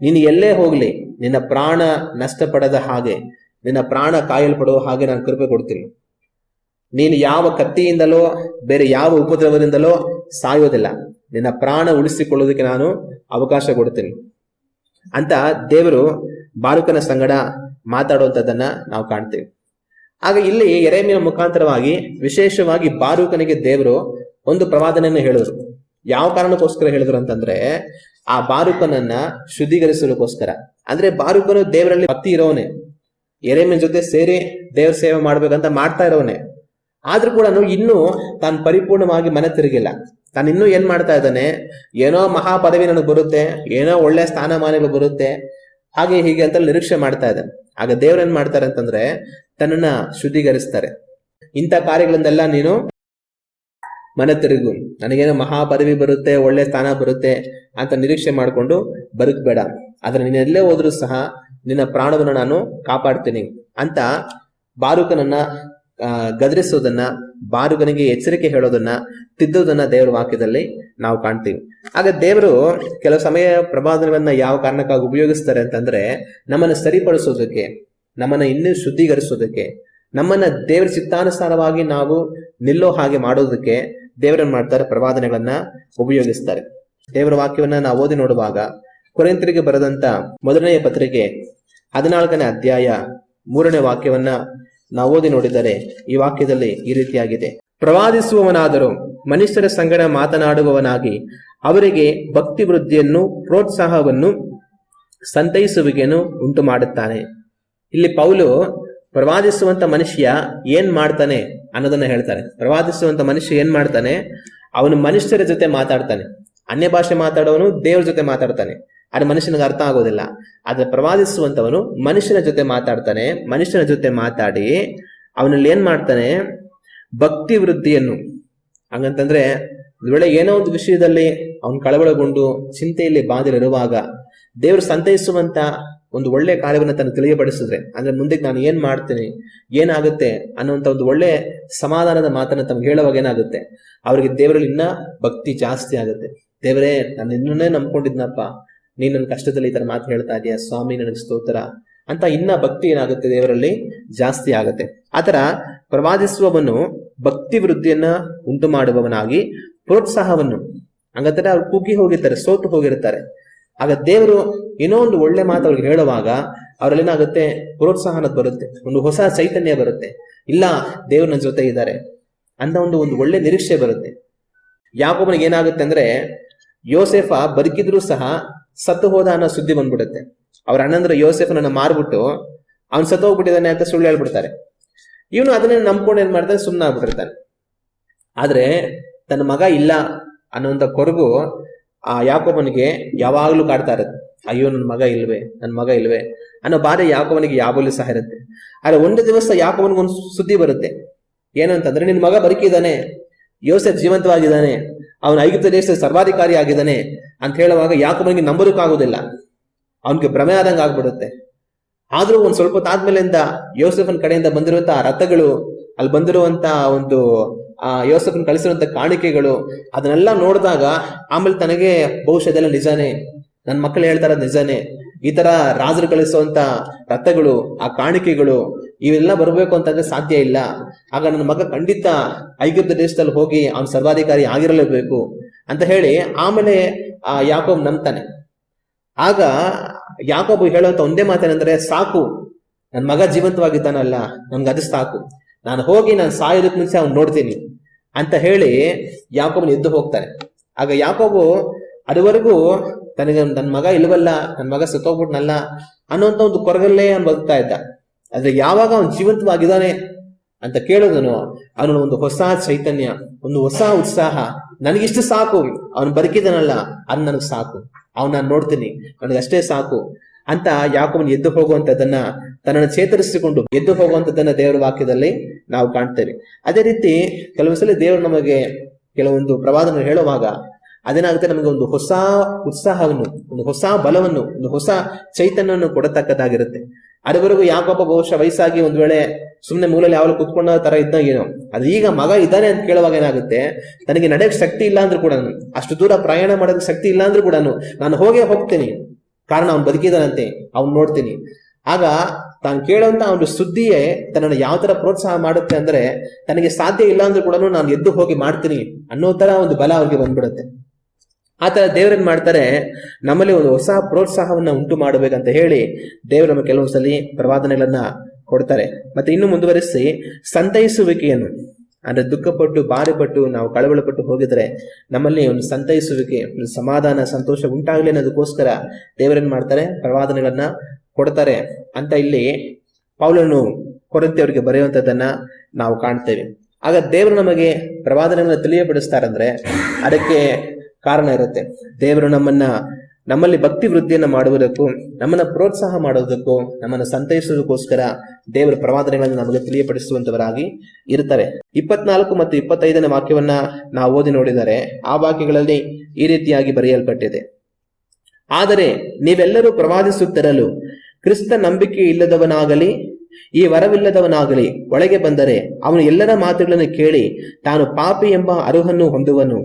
ನೀನು ಎಲ್ಲೇ ಹೋಗ್ಲಿ ನಿನ್ನ ಪ್ರಾಣ ನಷ್ಟಪಡದ ಹಾಗೆ, ನಿನ್ನ ಪ್ರಾಣ ಕಾಯಲ್ಪಡುವ ಹಾಗೆ ನಾನು ಕೃಪೆ ಕೊಡ್ತೀನಿ. ನೀನು ಯಾವ ಕತ್ತಿಯಿಂದಲೋ ಬೇರೆ ಯಾವ ಉಪದ್ರವದಿಂದಲೋ ಸಾಯೋದಿಲ್ಲ, ನಿನ್ನ ಪ್ರಾಣ ಉಳಿಸಿಕೊಳ್ಳೋದಕ್ಕೆ ನಾನು ಅವಕಾಶ ಕೊಡ್ತೀನಿ ಅಂತ ದೇವರು ಬಾರೂಕನ ಸಂಗಡ ಮಾತಾಡುವಂಥದ್ದನ್ನ ನಾವು ಕಾಣ್ತೀವಿ. ಆಗ ಇಲ್ಲಿ ಯೆರೆಮೀಯನ ಮುಖಾಂತರವಾಗಿ ವಿಶೇಷವಾಗಿ ಬಾರೂಕನಿಗೆ ದೇವರು ಒಂದು ಪ್ರವಾದನೆಯನ್ನು ಹೇಳಿದ್ರು. ಯಾವ ಕಾರಣಕ್ಕೋಸ್ಕರ ಹೇಳಿದ್ರು ಅಂತಂದ್ರೆ, ಆ ಬಾರೂಕನನ್ನ ಶುದ್ಧೀಕರಿಸಲಿಕ್ಕೋಸ್ಕರ. ಅಂದ್ರೆ ಬಾರೂಕನು ದೇವರಲ್ಲಿ ಭಕ್ತಿ ಇರೋನೆ, ಯೆರೆಮೀಯನ ಜೊತೆ ಸೇರಿ ದೇವ್ರ ಸೇವೆ ಮಾಡ್ಬೇಕಂತ ಮಾಡ್ತಾ ಇರೋನೆ. ಆದ್ರೂ ಕೂಡ ಇನ್ನೂ ತಾನು ಪರಿಪೂರ್ಣವಾಗಿ ಮನೆ ತಿರುಗಿಲ್ಲ. ತಾನು ಇನ್ನೂ ಏನ್ ಮಾಡ್ತಾ ಇದ್ದಾನೆ, ಏನೋ ಮಹಾಪದವಿ ನನಗೆ ಬರುತ್ತೆ, ಏನೋ ಒಳ್ಳೆ ಸ್ಥಾನಮಾನಗಳು ಬರುತ್ತೆ, ಹಾಗೆ ಹೀಗೆ ಅಂತ ನಿರೀಕ್ಷೆ ಮಾಡ್ತಾ ಇದ್ದಾನೆ. ಆಗ ದೇವ್ರ ಏನ್ ಮಾಡ್ತಾರೆ ಅಂತಂದ್ರೆ, ತನ್ನನ್ನ ಶುದ್ಧೀಕರಿಸ್ತಾರೆ. ಇಂಥ ಕಾರ್ಯಗಳಿಂದೆಲ್ಲ ನೀನು ಮನೆ ತಿರುಗು, ನನಗೇನೋ ಮಹಾಪದವಿ ಬರುತ್ತೆ, ಒಳ್ಳೆ ಸ್ಥಾನ ಬರುತ್ತೆ ಅಂತ ನಿರೀಕ್ಷೆ ಮಾಡ್ಕೊಂಡು ಬದುಕಬೇಡ. ಆದ್ರೆ ನೀನ್ ಎಲ್ಲೇ ಹೋದ್ರೂ ಸಹ ನಿನ್ನ ಪ್ರಾಣವನ್ನು ನಾನು ಕಾಪಾಡ್ತೀನಿ ಅಂತ ಬಾರೂಕನನ್ನ ಗದರಿಸೋದನ್ನ, ಬಾರೂಕನಿಗೆ ಎಚ್ಚರಿಕೆ ಹೇಳೋದನ್ನ, ತಿದ್ದೋದನ್ನ ದೇವರ ವಾಕ್ಯದಲ್ಲಿ ನಾವು ಕಾಣ್ತೀವಿ. ಆಗ ದೇವರು ಕೆಲವು ಸಮಯ ಪ್ರವಾದನೆಗಳನ್ನ ಯಾವ ಕಾರಣಕ್ಕಾಗಿ ಉಪಯೋಗಿಸ್ತಾರೆ ಅಂತಂದ್ರೆ, ನಮ್ಮನ್ನು ಸರಿಪಡಿಸೋದಕ್ಕೆ, ನಮ್ಮನ್ನ ಇನ್ನೂ ಶುದ್ಧೀಕರಿಸೋದಕ್ಕೆ, ನಮ್ಮನ್ನ ದೇವರ ಚಿತ್ತಾನುಸಾರವಾಗಿ ನಾವು ನಿಲ್ಲೋ ಹಾಗೆ ಮಾಡೋದಕ್ಕೆ ದೇವರನ್ನ ಮಾಡ್ತಾರೆ, ಪ್ರವಾದನೆಗಳನ್ನ ಉಪಯೋಗಿಸ್ತಾರೆ. ದೇವರ ವಾಕ್ಯವನ್ನ ನಾವು ಓದಿ ನೋಡುವಾಗ ಕೊರಿಂಥರಿಗೆ ಬರೆದಂತ ಮೊದಲನೆಯ ಪತ್ರಿಕೆ 14ನೇ ಅಧ್ಯಾಯ 3ನೇ ವಾಕ್ಯವನ್ನ ನಾವು ಓದಿ ನೋಡಿದರೆ ಈ ವಾಕ್ಯದಲ್ಲಿ ಈ ರೀತಿಯಾಗಿದೆ: ಪ್ರವಾದಿಸುವವನಾದರೂ ಮನುಷ್ಯರ ಸಂಗಡ ಮಾತನಾಡುವವನಾಗಿ ಅವರಿಗೆ ಭಕ್ತಿ ವೃದ್ಧಿಯನ್ನು, ಪ್ರೋತ್ಸಾಹವನ್ನು, ಸಂತೈಸುವಿಕೆಯನ್ನು ಉಂಟು ಮಾಡುತ್ತಾನೆ. ಇಲ್ಲಿ ಪೌಲು ಪ್ರವಾದಿಸುವಂತ ಮನುಷ್ಯ ಏನ್ ಮಾಡ್ತಾನೆ ಅನ್ನೋದನ್ನ ಹೇಳ್ತಾರೆ. ಪ್ರವಾದಿಸುವಂತ ಮನುಷ್ಯ ಏನ್ ಮಾಡ್ತಾನೆ? ಅವನು ಮನುಷ್ಯರ ಜೊತೆ ಮಾತಾಡ್ತಾನೆ. ಅನ್ಯ ಭಾಷೆ ಮಾತಾಡೋನು ದೇವ್ರ ಜೊತೆ ಮಾತಾಡ್ತಾನೆ, ಅದು ಮನುಷ್ಯನಿಗೆ ಅರ್ಥ ಆಗೋದಿಲ್ಲ. ಆದ್ರೆ ಪ್ರವಾದಿಸುವಂತವನು ಮನುಷ್ಯನ ಜೊತೆ ಮಾತಾಡ್ತಾನೆ. ಮನುಷ್ಯನ ಜೊತೆ ಮಾತಾಡಿ ಅವನಲ್ಲಿ ಏನ್ ಮಾಡ್ತಾನೆ? ಭಕ್ತಿ ವೃದ್ಧಿಯನ್ನು. ಹಂಗಂತಂದ್ರೆ ಒಂದ್ ವೇಳೆ ಏನೋ ಒಂದು ವಿಷಯದಲ್ಲಿ ಅವನು ಕಳವಳಗೊಂಡು ಚಿಂತೆಯಲ್ಲಿ ಬಾಧಲಿರುವಾಗ ದೇವರು ಸಂತೈಸುವಂತ ಒಂದು ಒಳ್ಳೆ ಕಾರ್ಯವನ್ನು ತನ್ನ ತಿಳಿಯಪಡಿಸಿದ್ರೆ, ಅಂದ್ರೆ ಮುಂದೆ ನಾನು ಏನ್ ಮಾಡ್ತೀನಿ, ಏನಾಗುತ್ತೆ ಅನ್ನುವಂತ ಒಂದು ಒಳ್ಳೆ ಸಮಾಧಾನದ ಮಾತನ್ನ ತಮ್ಗೆ ಹೇಳುವಾಗ ಏನಾಗುತ್ತೆ? ಅವರಿಗೆ ದೇವರಲ್ಲಿ ಇನ್ನ ಭಕ್ತಿ ಜಾಸ್ತಿ ಆಗುತ್ತೆ. ದೇವರೇ, ನಾನು ನಿನ್ನನ್ನೇ ನಂಬ್ಕೊಂಡಿದ್ನಪ್ಪ, ನೀನ್ ನನ್ನ ಕಷ್ಟದಲ್ಲಿ ಈ ತರ ಮಾತು ಹೇಳ್ತಾ ಇದೀಯ, ಸ್ವಾಮಿ ನನಗೆ ಸ್ತೋತ್ರ ಅಂತ ಇನ್ನ ಭಕ್ತಿ ಏನಾಗುತ್ತೆ? ದೇವರಲ್ಲಿ ಜಾಸ್ತಿ ಆಗುತ್ತೆ. ಆತರ ಪ್ರವಾದಿಸುವವನು ಭಕ್ತಿ ವೃದ್ಧಿಯನ್ನ ಉಂಟು ಮಾಡುವವನಾಗಿ ಪ್ರೋತ್ಸಾಹವನ್ನು, ಹಂಗಂದ್ರೆ ಅವ್ರು ಕುಗ್ಗಿ ಹೋಗಿರ್ತಾರೆ, ಸೋತು ಹೋಗಿರ್ತಾರೆ. ಆಗ ದೇವರು ಏನೋ ಒಂದು ಒಳ್ಳೆ ಮಾತು ಅವ್ರಿಗೆ ಹೇಳುವಾಗ ಅವ್ರಲ್ಲಿ ಏನಾಗುತ್ತೆ? ಪ್ರೋತ್ಸಾಹ ಅನ್ನೋದು ಬರುತ್ತೆ, ಒಂದು ಹೊಸ ಚೈತನ್ಯ ಬರುತ್ತೆ. ಇಲ್ಲ, ದೇವ್ರ ನನ್ನ ಜೊತೆ ಇದ್ದಾರೆ ಅಂತ ಒಂದು ಒಳ್ಳೆ ನಿರೀಕ್ಷೆ ಬರುತ್ತೆ. ಯಾಕೋಬನಿಗೆ ಏನಾಗುತ್ತೆ ಅಂದ್ರೆ, ಯೋಸೇಫ ಬದುಕಿದ್ರು ಸಹ ಸತ್ತು ಹೋದ ಅನ್ನೋ ಸುದ್ದಿ ಬಂದ್ಬಿಡುತ್ತೆ. ಅವ್ರ ಅಣ್ಣಂದ್ರೆ ಯೋಸೇಫನನ್ನ ಮಾರ್ಬಿಟ್ಟು ಅವ್ನು ಸತ್ತು ಹೋಗ್ಬಿಟ್ಟಿದ್ದಾನೆ ಅಂತ ಸುಳ್ಳು ಹೇಳ್ಬಿಡ್ತಾರೆ. ಇವನು ಅದನ್ನ ನಂಬ್ಕೊಂಡು ಏನ್ ಮಾಡ್ತಾನೆ? ಸುಮ್ಮನೆ ಆಗ್ಬಿಟ್ಟಿರ್ತಾನೆ. ಆದ್ರೆ ತನ್ನ ಮಗ ಇಲ್ಲ ಅನ್ನೋಂಥ ಕೊರಗು ಆ ಯಾಕೋಬನಿಗೆ ಯಾವಾಗ್ಲೂ ಕಾಡ್ತಾ ಇರುತ್ತೆ. ಅಯ್ಯೋ, ನನ್ನ ಮಗ ಇಲ್ವೇ ಅನ್ನೋ ಬಾಧೆ ಯಾಕೋಬನಿಗೆ ಯಾವಾಗಲೂ ಸಹ ಇರುತ್ತೆ. ಆದ್ರೆ ಒಂದು ದಿವಸ ಯಾಕೋಬನಿಗೊಂದು ಸುದ್ದಿ ಬರುತ್ತೆ. ಏನು ಅಂತಂದ್ರೆ, ನಿನ್ ಮಗ ಬದುಕಿದ್ದಾನೆ, ಯೋಸೇಫ್ ಜೀವಂತವಾಗಿದ್ದಾನೆ, ಅವನು ಐಗುಪ್ತ ದೇಶದ ಸರ್ವಾಧಿಕಾರಿ ಆಗಿದ್ದಾನೆ ಅಂತ ಹೇಳುವಾಗ ಯಾಕೋಬನಿಗೆ ನಂಬರೋಕ್ಕಾಗೋದಿಲ್ಲ. ಅವನಿಗೆ ಭ್ರಮೆ ಆದಂಗೆ ಆಗ್ಬಿಡುತ್ತೆ. ಆದ್ರೂ ಒಂದ್ ಸ್ವಲ್ಪ ಹೊತ್ತಾದ್ಮೇಲಿಂದ ಯೋಸೇಫನ್ ಕಡೆಯಿಂದ ಬಂದಿರುವಂತಹ ರಥಗಳು, ಅಲ್ಲಿ ಬಂದಿರುವಂತ ಒಂದು ಯೋಸೇಫನ್ ಕಳಿಸಿರುವಂತ ಕಾಣಿಕೆಗಳು, ಅದನ್ನೆಲ್ಲ ನೋಡಿದಾಗ ಆಮೇಲೆ ತನಗೆ ಬಹುಶಃ ಇದೆಲ್ಲ ನಿಜಾನೇ, ನನ್ನ ಮಕ್ಕಳು ಹೇಳ್ತಾರ ನಿಜಾನೇ, ಈ ತರ ರಾಜರು ಕಳಿಸುವಂತ ರಥಗಳು, ಆ ಕಾಣಿಕೆಗಳು ಇವೆಲ್ಲ ಬರಬೇಕು ಅಂತಂದ್ರೆ ಸಾಧ್ಯ ಇಲ್ಲ. ಆಗ ನನ್ನ ಮಗ ಖಂಡಿತ ಐಗುಪ್ತ ದೇಶದಲ್ಲಿ ಹೋಗಿ ಅವನ ಸರ್ವಾಧಿಕಾರಿ ಆಗಿರಲೇಬೇಕು ಅಂತ ಹೇಳಿ ಆಮೇಲೆ ಯಾಕೋಬ್ ನಂಬ್ತಾನೆ. ಆಗ ಯಾಕೋಬ್ ಹೇಳುವಂತ ಒಂದೇ ಮಾತೇನೆಂದ್ರೆ, ಸಾಕು, ನನ್ನ ಮಗ ಜೀವಂತವಾಗಿದ್ದಾನಲ್ಲ, ನನ್ಗೆ ಅದು ಸಾಕು, ನಾನು ಹೋಗಿ ನಾನು ಸಾಯೋದಕ್ಕೆ ಮುಂಚೆ ಅವ್ನು ನೋಡ್ತೀನಿ ಅಂತ ಹೇಳಿ ಯಾಕೋಬನ ಎದ್ದು ಹೋಗ್ತಾನೆ. ಆಗ ಯಾಕೋಬು ಅದುವರೆಗೂ ತನಗೆ ನನ್ನ ಮಗ ಇಲ್ವಲ್ಲ, ನನ್ನ ಮಗ ಸತ್ತೋಗ್ಬಿಟ್ನಲ್ಲ ಅನ್ನೋಂಥ ಒಂದು ಕೊರಗಲ್ಲೇ ಅವ್ನು ಬದುಕ್ತಾ ಇದ್ದ. ಆದ್ರೆ ಯಾವಾಗ ಅವನು ಜೀವಂತವಾಗಿದ್ದಾನೆ ಅಂತ ಕೇಳೋದನು, ಅವನ ಒಂದು ಹೊಸ ಚೈತನ್ಯ, ಒಂದು ಹೊಸ ಉತ್ಸಾಹ, ನನಗಿಷ್ಟು ಸಾಕು, ಅವನು ಬದುಕಿದಾನಲ್ಲ ಅದು ನನಗೆ ಸಾಕು, ಅವ್ನು ನಾನು ನೋಡ್ತೀನಿ, ನನಗಷ್ಟೇ ಸಾಕು ಅಂತ ಯಾಕೋಬನು ಎದ್ದು ಹೋಗುವಂತದನ್ನ, ತನ್ನನ್ನು ಚೇತರಿಸಿಕೊಂಡು ಎದ್ದು ಹೋಗುವಂತದನ್ನ ದೇವರ ವಾಕ್ಯದಲ್ಲಿ ನಾವು ಕಾಣ್ತೇವೆ. ಅದೇ ರೀತಿ ಕೆಲವು ಸಲ ದೇವರು ನಮಗೆ ಕೆಲವೊಂದು ಪ್ರವಾದನೆ ಹೇಳುವಾಗ ಅದೇನಾಗುತ್ತೆ, ನಮಗೆ ಒಂದು ಹೊಸ ಉತ್ಸಾಹವನ್ನು, ಒಂದು ಹೊಸ ಬಲವನ್ನು, ಒಂದು ಹೊಸ ಚೈತನ್ಯವನ್ನು ಕೊಡತಕ್ಕದ್ದಾಗಿರುತ್ತೆ. ಅದುವರೆಗೂ ಯಾಕೋಬ ಬಹುಶಃ ವಯಸ್ಸಾಗಿ ಒಂದ್ ವೇಳೆ ಸುಮ್ಮನೆ ಮೂಲಲ್ಲಿ ಯಾವಾಗಲೂ ಕುತ್ಕೊಂಡ ತರ ಇದ್ದ ಏನೋ, ಅದು ಈಗ ಮಗ ಇದ್ದಾನೆ ಅಂತ ಕೇಳುವಾಗ ಏನಾಗುತ್ತೆ, ತನಗೆ ನಡೆಯಕ್ಕೆ ಶಕ್ತಿ ಇಲ್ಲ ಅಂದ್ರೂ ಕೂಡ, ಅಷ್ಟು ದೂರ ಪ್ರಯಾಣ ಮಾಡೋದಕ್ಕೆ ಶಕ್ತಿ ಇಲ್ಲ ಅಂದ್ರೂ ಕೂಡ ನಾನು ಹೋಗ್ತೀನಿ, ಕಾರಣ ಅವ್ನು ಬದುಕಿದಾನಂತೆ, ಅವ್ನು ನೋಡ್ತೀನಿ. ಆಗ ತಾನು ಕೇಳುವಂತ ಒಂದು ಸುದ್ದಿಯೇ ತನ್ನನ್ನು ಯಾವ ತರ ಪ್ರೋತ್ಸಾಹ ಮಾಡುತ್ತೆ ಅಂದ್ರೆ, ತನಗೆ ಸಾಧ್ಯ ಇಲ್ಲ ಅಂದ್ರೂ ಕೂಡ ನಾನು ಎದ್ದು ಹೋಗಿ ಮಾಡ್ತೀನಿ ಅನ್ನೋ ತರ ಒಂದು ಬಲ ಅವ್ರಿಗೆ ಬಂದ್ಬಿಡುತ್ತೆ. ಆತರ ದೇವರನ್ನ ಮಾಡ್ತಾರೆ, ನಮ್ಮಲ್ಲಿ ಒಂದು ಹೊಸ ಪ್ರೋತ್ಸಾಹವನ್ನ ಉಂಟು ಮಾಡಬೇಕಂತ ಹೇಳಿ ದೇವರು ನಮಗೆ ಕೆಲವೊಂದ್ಸಲಿ ಪ್ರವಾದನೆಗಳನ್ನ ಕೊಡ್ತಾರೆ. ಮತ್ತೆ ಇನ್ನು ಮುಂದುವರಿಸಿ ಸಂತೈಸುವಿಕೆಯನ್ನು, ಅಂದ್ರೆ ದುಃಖಪಟ್ಟು ಬಾರಿಪಟ್ಟು ನಾವು ಕಳವಳಪಟ್ಟು ಹೋಗಿದ್ರೆ ನಮ್ಮಲ್ಲಿ ಒಂದು ಸಂತೈಸುವಿಕೆ, ಒಂದು ಸಮಾಧಾನ, ಸಂತೋಷ ಉಂಟಾಗಲಿ ಅನ್ನೋದಕ್ಕೋಸ್ಕರ ದೇವರೇನ್ ಮಾಡ್ತಾರೆ, ಪ್ರವಾದನೆಗಳನ್ನ ಕೊಡ್ತಾರೆ ಅಂತ ಇಲ್ಲಿ ಪೌಲನು ಕೊರಿಂಥಿಯವರಿಗೆ ಬರೆಯುವಂತದನ್ನ ನಾವು ಕಾಣ್ತೇವೆ. ಆಗ ದೇವರು ನಮಗೆ ಪ್ರವಾದನೆಗಳನ್ನ ತಿಳಿಯಪಡಿಸ್ತಾರಂದ್ರೆ ಅದಕ್ಕೆ ಕಾರಣ ಇರುತ್ತೆ. ದೇವರು ನಮ್ಮಲ್ಲಿ ಭಕ್ತಿ ವೃದ್ಧಿಯನ್ನ ಮಾಡುವುದಕ್ಕೂ, ನಮ್ಮನ್ನ ಪ್ರೋತ್ಸಾಹ ಮಾಡೋದಕ್ಕೂ, ನಮ್ಮನ್ನು ಸಂತೈಸುವುದಕ್ಕೋಸ್ಕರ ದೇವರ ಪ್ರವಾದನೆಗಳನ್ನು ನಮಗೆ ತಿಳಿಯಪಡಿಸುವಂತವರಾಗಿ ಇರ್ತಾರೆ. 24 ಮತ್ತು 25ನೇ ವಾಕ್ಯವನ್ನ ನಾವು ಓದಿ ನೋಡಿದರೆ ಆ ವಾಕ್ಯಗಳಲ್ಲಿ ಈ ರೀತಿಯಾಗಿ ಬರೆಯಲ್ಪಟ್ಟಿದೆ: ಆದರೆ ನೀವೆಲ್ಲರೂ ಪ್ರವಾದಿಸುತ್ತಿರಲು ಕ್ರಿಸ್ತ ನಂಬಿಕೆ ಇಲ್ಲದವನಾಗಲಿ ಈ ವರವಿಲ್ಲದವನಾಗಲಿ ಒಳಗೆ ಬಂದರೆ ಅವನು ಎಲ್ಲರ ಮಾತುಗಳನ್ನು ಕೇಳಿ ತಾನು ಪಾಪಿ ಎಂಬ ಅರುಹನ್ನು ಹೊಂದುವನು.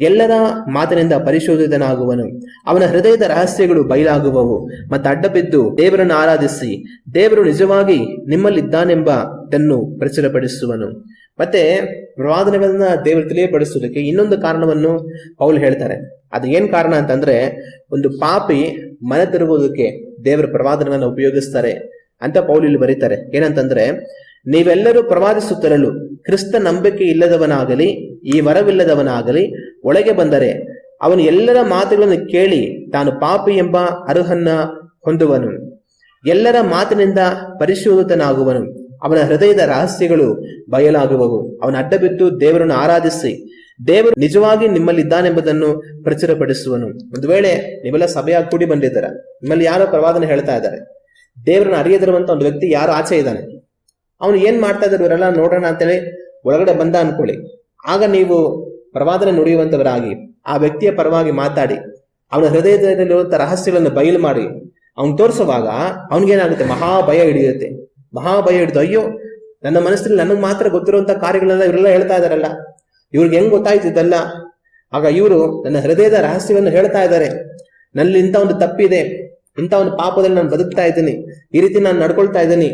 ಎಲ್ಲರ ಮಾತಿನಿಂದ ಪರಿಶೋಧಿತನಾಗುವನು. ಅವನ ಹೃದಯದ ರಹಸ್ಯಗಳು ಬಯಲಾಗುವವು ಮತ್ತು ಅಡ್ಡಬಿದ್ದು ದೇವರನ್ನು ಆರಾಧಿಸಿ ದೇವರು ನಿಜವಾಗಿ ನಿಮ್ಮಲ್ಲಿದ್ದಾನೆಂಬುದನ್ನು ಪ್ರಚುರಪಡಿಸುವನು. ಮತ್ತೆ ಪ್ರವಾದನೆಗಳನ್ನ ದೇವರು ತಿಳಿಯಪಡಿಸುವುದಕ್ಕೆ ಇನ್ನೊಂದು ಕಾರಣವನ್ನು ಪೌಲ್ ಹೇಳ್ತಾರೆ. ಅದು ಏನ್ ಕಾರಣ ಅಂತಂದ್ರೆ, ಒಂದು ಪಾಪಿ ಮನ ತಿರುಗುವುದಕ್ಕೆ ದೇವರ ಪ್ರವಾದನೆಗಳನ್ನ ಉಪಯೋಗಿಸ್ತಾರೆ ಅಂತ ಪೌಲ್ ಇಲ್ಲಿ ಬರೀತಾರೆ. ಏನಂತಂದ್ರೆ, ನೀವೆಲ್ಲರೂ ಪ್ರವಾದಿಸುತ್ತಿರಲು ಕ್ರಿಸ್ತ ನಂಬಿಕೆ ಇಲ್ಲದವನಾಗಲಿ ಈ ವರವಿಲ್ಲದವನಾಗಲಿ ಒಳಗೆ ಬಂದರೆ ಅವನು ಎಲ್ಲರ ಮಾತುಗಳನ್ನು ಕೇಳಿ ತಾನು ಪಾಪಿ ಎಂಬ ಅರುಹನ್ನ ಹೊಂದುವನು. ಎಲ್ಲರ ಮಾತಿನಿಂದ ಪರಿಶೋಧಿತನಾಗುವನು. ಅವನ ಹೃದಯದ ರಹಸ್ಯಗಳು ಬಯಲಾಗುವವು. ಅವನ ಅಡ್ಡಬಿದ್ದು ದೇವರನ್ನು ಆರಾಧಿಸಿ ದೇವರು ನಿಜವಾಗಿ ನಿಮ್ಮಲ್ಲಿದ್ದಾನೆಂಬುದನ್ನು ಪ್ರಚುರಪಡಿಸುವನು. ಒಂದು ವೇಳೆ ನೀವೆಲ್ಲ ಸಭೆಯಾಗಿ ಕೂಡಿ ಬಂದಿದ್ದೀರ, ನಿಮ್ಮಲ್ಲಿ ಯಾರೋ ಪ್ರವಾದನೆ ಹೇಳ್ತಾ ಇದ್ದಾರೆ, ದೇವರನ್ನ ಅರಿಯದಿರುವಂತ ಒಂದು ವ್ಯಕ್ತಿ ಯಾರು ಆಚೆ ಇದ್ದಾನೆ, ಅವನು ಏನ್ ಮಾಡ್ತಾ ಇದ್ದಾರೆ ಇವರೆಲ್ಲ ನೋಡೋಣ ಅಂತೇಳಿ ಒಳಗಡೆ ಬಂದ ಅನ್ಕೊಳ್ಳಿ. ಆಗ ನೀವು ಪ್ರವಾದನೆ ನುಡಿಯುವಂತವರಾಗಿ ಆ ವ್ಯಕ್ತಿಯ ಪರವಾಗಿ ಮಾತಾಡಿ ಅವನ ಹೃದಯದಲ್ಲಿರುವಂತ ರಹಸ್ಯಗಳನ್ನು ಬಯಲು ಮಾಡಿ ಅವ್ನು ತೋರಿಸುವಾಗ ಅವನಿಗೇನಾಗುತ್ತೆ, ಮಹಾಭಯ ಹಿಡಿಯುತ್ತೆ. ಮಹಾಭಯ ಹಿಡಿದು, ಅಯ್ಯೋ ನನ್ನ ಮನಸ್ಸಲ್ಲಿ ನನಗೆ ಮಾತ್ರ ಗೊತ್ತಿರುವಂತ ಕಾರ್ಯಗಳನ್ನ ಇವರೆಲ್ಲ ಹೇಳ್ತಾ ಇದಾರಲ್ಲ, ಇವ್ರಿಗೆ ಹೆಂಗ್ ಗೊತ್ತಾಯ್ತಿದ್ದಲ್ಲ. ಆಗ ಇವರು ನನ್ನ ಹೃದಯದ ರಹಸ್ಯವನ್ನು ಹೇಳ್ತಾ ಇದ್ದಾರೆ, ನಲ್ಲಿ ಇಂಥ ಒಂದು ತಪ್ಪಿದೆ, ಇಂಥ ಒಂದು ಪಾಪದಲ್ಲಿ ನಾನು ಬದುಕ್ತಾ ಇದ್ದೀನಿ, ಈ ರೀತಿ ನಾನು ನಡ್ಕೊಳ್ತಾ ಇದ್ದೀನಿ